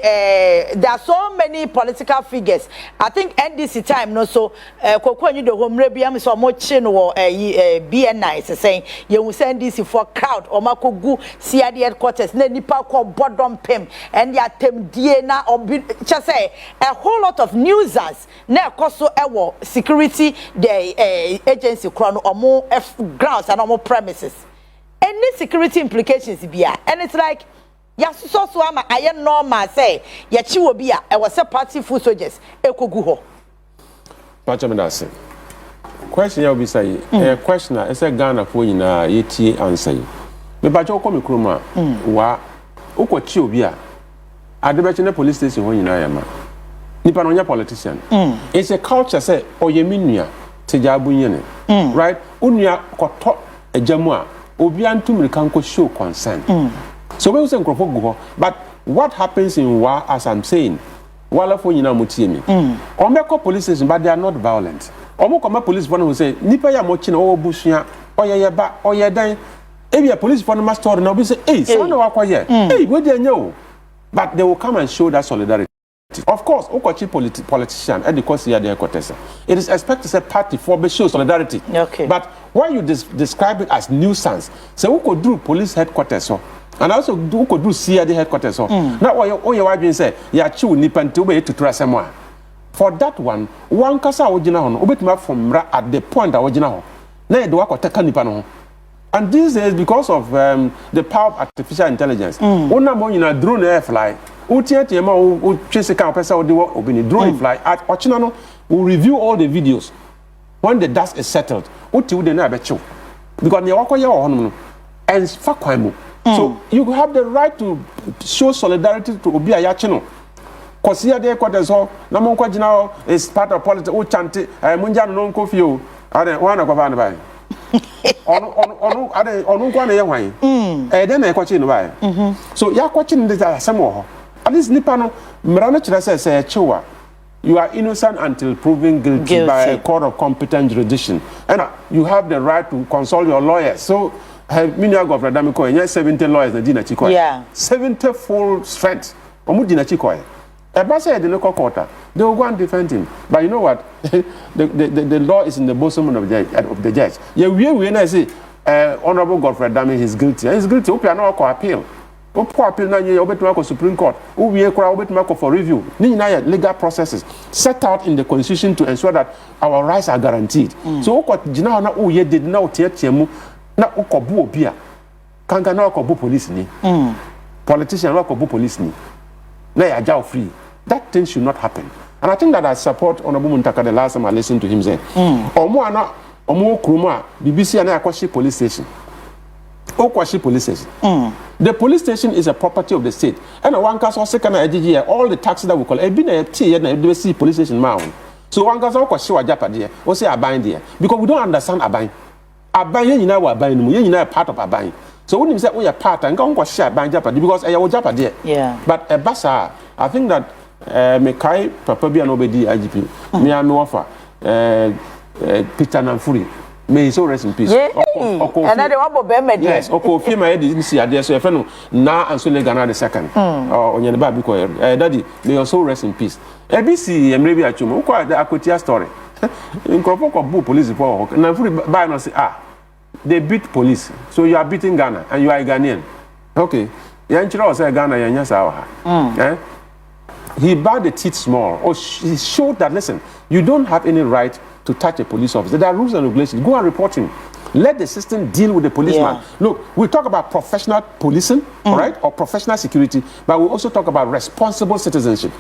there are so many political figures. I think NDC time no so kokwanyu de homre bia me so mo chi no BNI saying you will send NDC for crowd or makogu CID headquarters na nipa ko bodom pem and ya tem die na just say a whole lot of newsers na koso ewo security the agency crown omo grounds and omo premises. Any security implications bia, and it's like ya so ama aye normal say ya chi wo bia e was a party full soldiers ekogu ho. Pachamedase. Question you be say question na ese Ghana for nyina yetie answer yi. Me bacho ko me kroma wa ukwachi obi a adebeche na police station ho nyina ya ma. Nipa no nya politician. It's a culture say oyeminu tejabu nyene. Right? Unya koto ejamu a obi antum kan ko show concern. So we say nkrofo go, but what happens in Wa, as I'm saying, wala fo nyina mutie mi. Omeko police station, but they are not violent. Omoko police one who say nipa ya mo chi na wo busua oyeye ba oyedan ebia police one must story na obi say hey so na wakwaye hey we dey nyo, but they will come and show that solidarity. Of course, Okochi politician at the course here the headquarters. It is expected to say party for be show solidarity. Okay. But when you describe it as nuisance, say who could do police headquarters so, and also who could do CID headquarters so. Now what you want say ya chiu nipa nti obe to trust someone. For that one kasa ojina ho no obetima from at the point that ojina ho. Na do akoteka nipa no. And these days because of the power of artificial intelligence, una mo nyina drone air fly. Utiete ma o chase can person o de obini drone fly at ochina no will review all the videos. When the dust is settled, uti we dey na abecho. Because ne wakoye o hono no and fa kwan mu. So you have the right to show solidarity to obi ayache no. Cause here dey quarters so na mo kwa gina is part of politics o chante munja no nko fie o. Ade wan na kwa ba na ba. Onu kwa na ye hwan. Den na e kwachi no ba. So ya kwachi no dey asem ho. At least nipa no mrano kire say chewa you are innocent until proven guilty by a court of competent jurisdiction, and you have the right to consult your lawyers. So Minia Godfrey Dame ko 70 lawyers na dina chiko. Yeah. 70 full strength omu dina chiko. E ba say the local court they will go and defend him, but you know what? the law is in the bosom of the judge. We na say honorable Godfrey Dame is guilty. He's guilty. Opi na ko appeal. Opo appeal na ye obetuma ko Supreme Court. Uwie kora obetuma ko for review. Ni nyina legal processes set out in the constitution to ensure that our rights are guaranteed. So oko gina na uye did na otiatiemu na ukobu obi a kanka na ukobu police ni. Politician na ukobu police ni. Na ya jail free. That thing should not happen. And I think that I support Honorable Muntaka the last time I listened to him say, omo kruma BBC na akwashi police station. Okwashi police station. The police station is a property of the state. And one castle second AGG, all the taxes that we call been a T and see police station mound. So one castle okwashi wa japa there, or say abine there. Because we don't understand abine. Abine you know abine, you know part of abine. So when you say we are part and go share abine japa because I was japa there. Yeah. But a basa, I think that Mekai Papa be an obedi IGP. Me am offer Peter Namfuri. May he so rest in peace. And I don't want yes, Oko Fima didn't see there, so if I know now and so Legana the second. Or on your baby, Daddy, may you so rest in peace. ABC and maybe I chumo, quite the Akotia story. In Kropoko police for Namfuri by no say, they beat police, so you are beating Ghana and you are a Ghanaian. Okay, Yanchiro say Ghana, Yanyasa. He bowed the teeth small, or he showed that, listen, you don't have any right to touch a police officer. There are rules and regulations. Go and report him. Let the system deal with the policeman. Yeah. Look, we talk about professional policing, right, or professional security, but we also talk about responsible citizenship.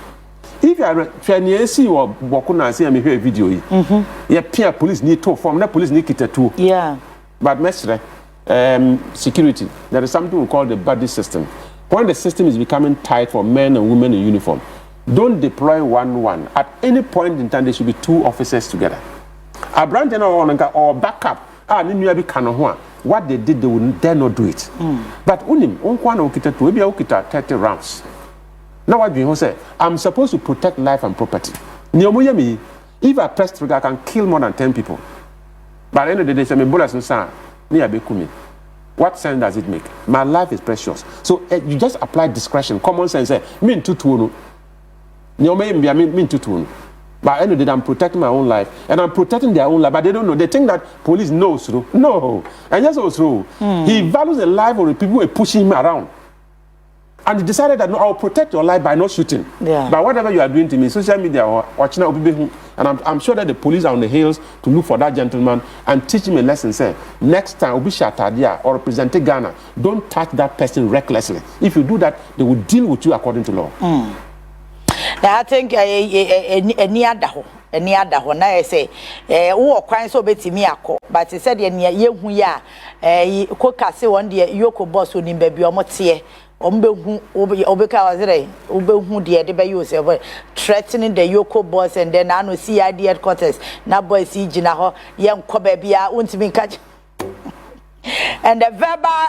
If you are training or Bokuna see me hear a video, you peer police need to form, that police need to too. Yeah. But mestre, security, there is something we call the buddy system. When the system is becoming tight for men and women in uniform, don't deploy one. At any point in time, there should be two officers together. A brand or backup. What they did, they will dare not do it. But unim, unkwana ukita tu, maybe ukita 30 rounds. Now what do you say? I'm supposed to protect life and property. If I press trigger, I can kill more than 10 people. But at the end of the day, say me bullets no sound. Me abe kumi. What sense does it make? My life is precious. So you just apply discretion, common sense. Say me ntutu no. Nyome mbia me ntutu no. But at the end of the day, I'm protecting my own life and I'm protecting their own life. But they don't know. They think that police knows. No. And yes, also he values the life of the people who are pushing him around. And he decided that no, I'll protect your life by not shooting. Yeah. But whatever you are doing to me, social media or watching out, and I'm sure that the police are on the hills to look for that gentleman and teach him a lesson. Say, next time, Obi Shatadia or represent Ghana, don't touch that person recklessly. If you do that, they will deal with you according to law. I think any other one, I say, who crying so betty me, but he said, ye ya, cook say one day, Yoko boss would in baby or motier. Obeka was there, Ube dear, the bay threatening the Yoko boss, and then I know CID headquarters. Now, boy, see Jinaho, young Kobebia, won't be catch. And the verbal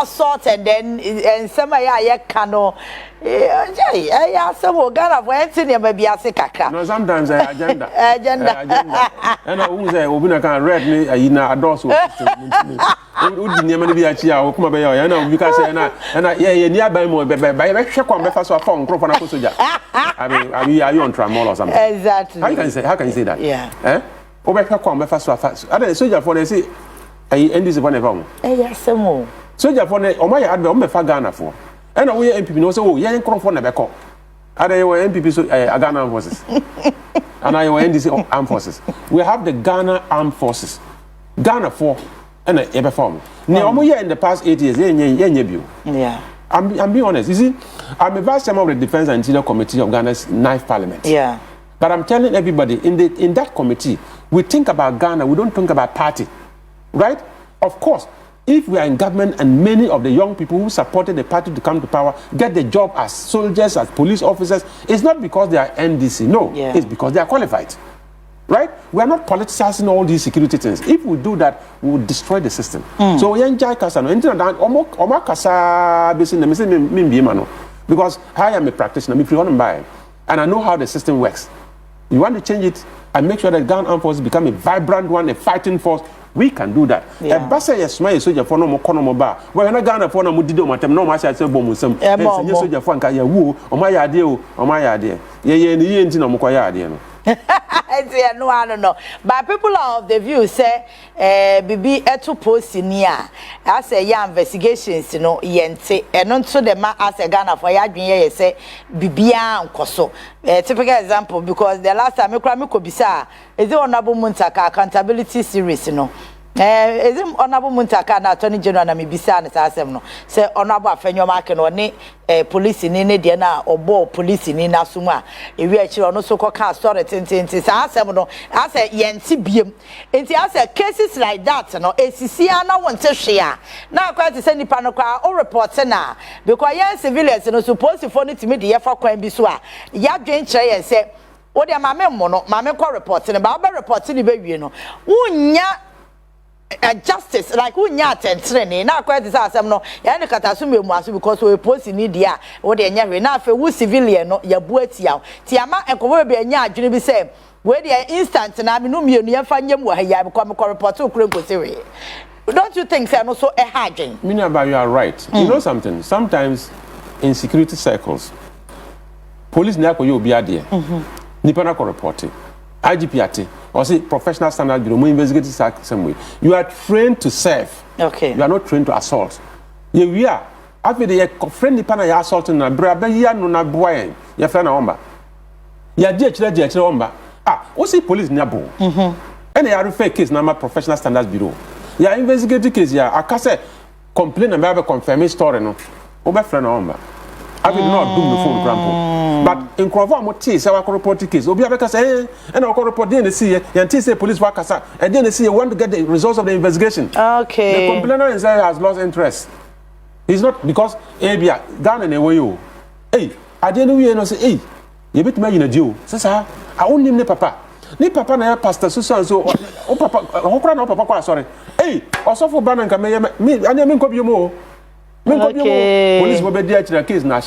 assault, and then some cano. Yeah, some Ghana went in maybe a sekaka. No, sometimes agenda. And I who say, Obina can read me, I adore. Would you never be a chia or come away? I know because yeah, nearby more by check on breakfast or phone, crop on a soldier. I mean, are you on tramol or something? Exactly. How can you say that? Yeah. Over come breakfast or fast. Other soldier for they say, I end this one of yes, some more. Soldier for the my advert, for Ghana for. And we MPP no say, oh, yeah, come for Nebeko. Other MPP so Ghana forces. And I will end this armed forces. We have the Ghana Armed Forces. Ghana for. And I ever form. Now, in the past 8 years, yeah. I'm being honest. You see, I'm a vice chairman of the Defense and Interior Committee of Ghana's 9th Parliament. Yeah. But I'm telling everybody, in that committee, we think about Ghana, we don't think about party. Right? Of course, if we are in government and many of the young people who supported the party to come to power get the job as soldiers, as police officers, it's not because they are NDC. No, it's because they are qualified. Right? We are not politicizing all these security things. If we do that, we will destroy the system. So we enjoy Kasano. Because I am a practitioner, and I know how the system works. You want to change it and make sure that Ghana Armed Forces become a vibrant one, a fighting force. We can do that. Basa yes, my soldier for no more kono bar. We're not Ghana for no mudido matem no much I say bomusum. Yes, soldier for Kaya woo, or my idea, or my idea. Ye no mokoya idea. No, I don't know. But people are of the view say, Bibi etu post in here. I say, yeah, investigations, you know, yente. And not so the man as a Ghana for ya say, Bibia Koso. Typical example, because the last time I could be sa, is the Honorable Muntaka accountability series, you know. Is it Honorable Muntaka na Attorney General na mibisa na sasem no say Honorable Afenyo Market no ne police ni ne de na obo police ni na suma ewi akire no so ka story tintinti sasem no ase yenti biem enti ase cases like that no esisia na wonte hwe a na kwa te say nipa no kwa o report na because yan civilians no supposed for no timi de ye fa kwan bi so a ya dwen kire ye say o de ma me mo no ma me kwa report ne ba o report ni be wie no unya justice like who nya tentrene na kwa this asem no ya ne kataso memu aso because we post ni dia wo de nya hwe na afa wu civilian no ya bu atia ti ama enkobo be nya adwene bi say we de instant na me no mienu ya fa nyam wa ya because me report okure nkosewe. Don't you think say no so a hardin Minaba, you are right. You know something, sometimes in security circles police na ko yo bi ade nipa na ko report IGP ate or say professional standard bureau mo investigate some way. You are trained to serve. Okay. You are not trained to assault. We are after the friend nipa na ya assault na bra ba ya no na boy ya friend na omba. Ya di akire omba. O say police na bo. And ya refer case na ma professional standards bureau. Ya investigate case ya akase complain na ba confirm story no. O be friend na omba. I will not do the phone grandpa. But in Crova Moti, say I report the case. Obi abeka say, and I report the NC, and say police work asa, and then they want to get the results of the investigation. Okay. The complainer inside has lost interest. He's not because Abia Ghana and away you. Hey, I didn't know you say, hey, you bet me in a Jew. Says I own him ne papa. Ni papa na pastor so o papa o kra na papa kwa sorry. Hey, also for ban nka me anya me nkobie mo. Police will be there to the case now.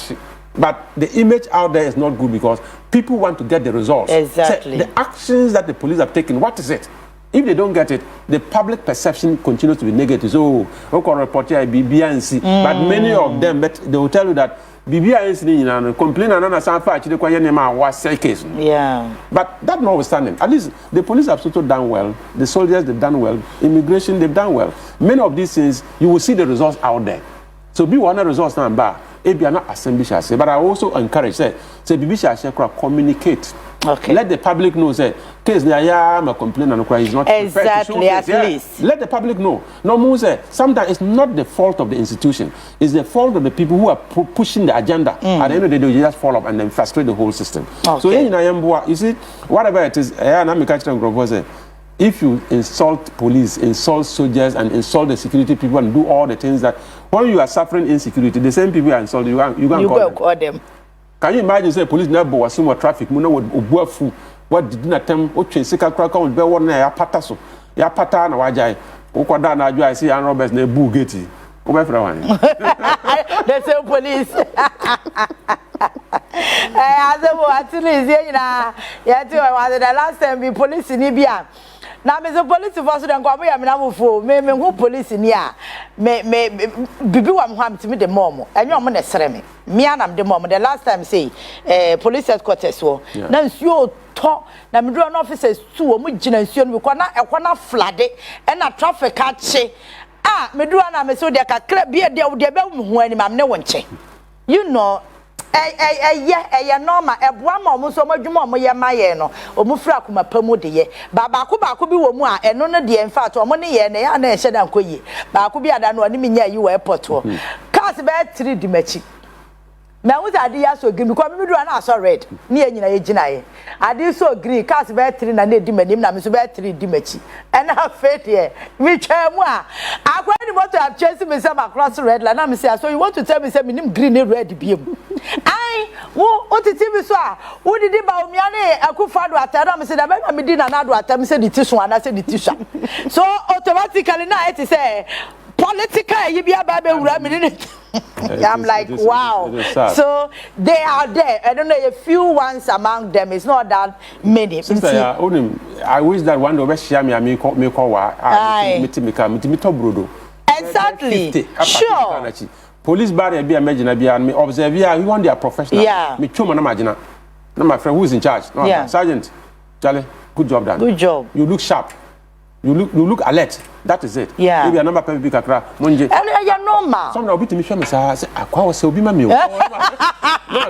But the image out there is not good because people want to get the results. Exactly. So the actions that the police have taken, what is it? If they don't get it, the public perception continues to be negative. So, report here, BBNC. But many of them, but they will tell you that BBNC complain and some fact they was case. Yeah. But that notwithstanding, at least the police have also done well. The soldiers they've done well. Immigration they've done well. Many of these things you will see the results out there. So be one of the results now, but if you are not assembly shall say. But I also encourage say BB shall communicate. Okay. Let the public know say case I am a complaint and is not exactly at least. Let the public know. No more say sometimes it's not the fault of the institution. It's the fault of the people who are pushing the agenda. At the end of the day, they just fall up and then frustrate the whole system. Okay. So you see, whatever it is, if you insult police, insult soldiers, and insult the security people and do all the things that when you are suffering insecurity, the same people you insult, you go call them. Can you imagine say police never was some traffic, what did not tell what change crack on be one ya pataso. Ya pata na wajai. Okwada na adwa see and robbers na bu gate. The same police. At least the last time we police in Libya. Now, me police force don't go away. Me na for me who police in here. Me bibi wa mham to me the mom. Enyo mo na sere me. Me anam the mom. The last time say police headquarters wo. Na nsuo to na me do an officers tu o mo gina nsuo no na ekwana flood e na traffic ache. Ah, me do na me so de kakra bia de wo de be hu ani mam ne wo nche. You know normal eboa ma omo so madwuma omo ye maye no omo fira kuma pamu de ye ba ko bi wo mu a eno no de in fact omo ne ye na ya na ehye da nkoyi ba ko bi ada no oni menya yi wo airport ho cars be 3 di machi na wo ade ya so green because me do na so red ne ye nyina ye gina ye ade so green cars be 3 na na di manim na me so be 3 di machi and na faith here me twa mu a akwa ni motor have chasing me some across red line na me say so you want to tell me say me nim green and red biem ai wo otiti bi so a wo didi ba omia ne akufado atara me say da ba me di na do atam say di tisu ana say di tisu so automatically na it say political you be aba be wura me ni I'm like wow so they are there I don't know a few ones among them it's not that many sister I wish that one day we share me call wa me to brodo exactly sure police barrier be imagine be and me observe here we want their professional me chuma na magina na my friend who is in charge no sergeant Charlie good job done good job you look sharp you look alert that is it maybe a number of people kakra monje and you normal some now be to me show me say akwa was obi ma me no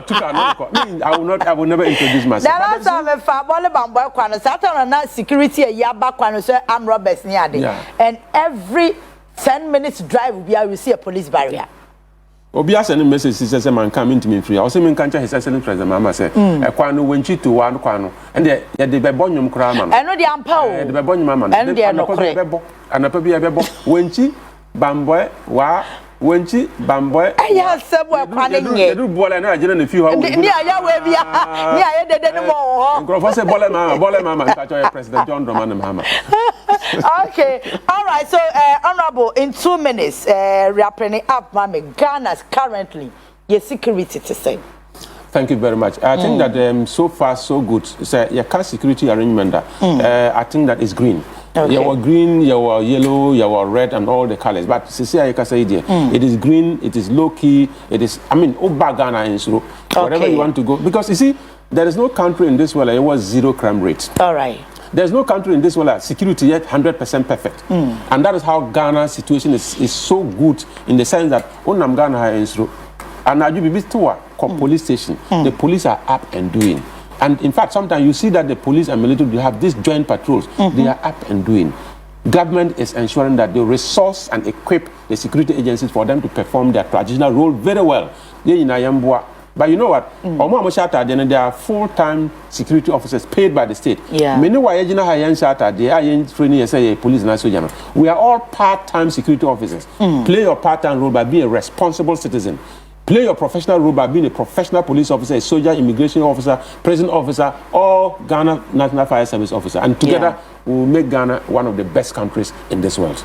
took I will never introduce myself that last time fa bole bamboy kwano satan na security ya ba kwano so am robbers ni ade and every 10 minutes drive we see a police barrier obi asend message say man come into me free I say me kan cha his excellent president mama say kwano wenchi to one kwano and ye de be bonyum kra ma no eno de ampa o de be bonyum mama no and de no kre anapa bi be bo wenchi bamboy wa wenchi bamboy aya sebo e kwano nye do bola na agina na fi ho ni aya we bia ni aya dede no mo ho nkrofo say bola mama ka cha president John Dramani Mahama. Okay, all right. So, honorable, in 2 minutes, wrapping up, Mami, Ghana's currently your security to say. Thank you very much. I think that so far so good. So, your car security arrangement, I think that is green. Okay. You were green, you were yellow, you were red, and all the colors. But it is green, it is low key, it is. I mean, Ghana and so wherever you want to go, because you see, there is no country in this world that was zero crime rate. All right. There's no country in this world that security yet 100% perfect. And that is how Ghana's situation is so good in the sense that Onam Ghana and now you be to a police station. The police are up and doing. And in fact, sometimes you see that the police and military they have these joint patrols. They are up and doing. Government is ensuring that they resource and equip the security agencies for them to perform their traditional role very well. But you know what? There are full-time security officers paid by the state. Many police and we are all part-time security officers. Play your part-time role by being a responsible citizen. Play your professional role by being a professional police officer, a soldier, immigration officer, prison officer, or Ghana National Fire Service officer. And together, we will make Ghana one of the best countries in this world.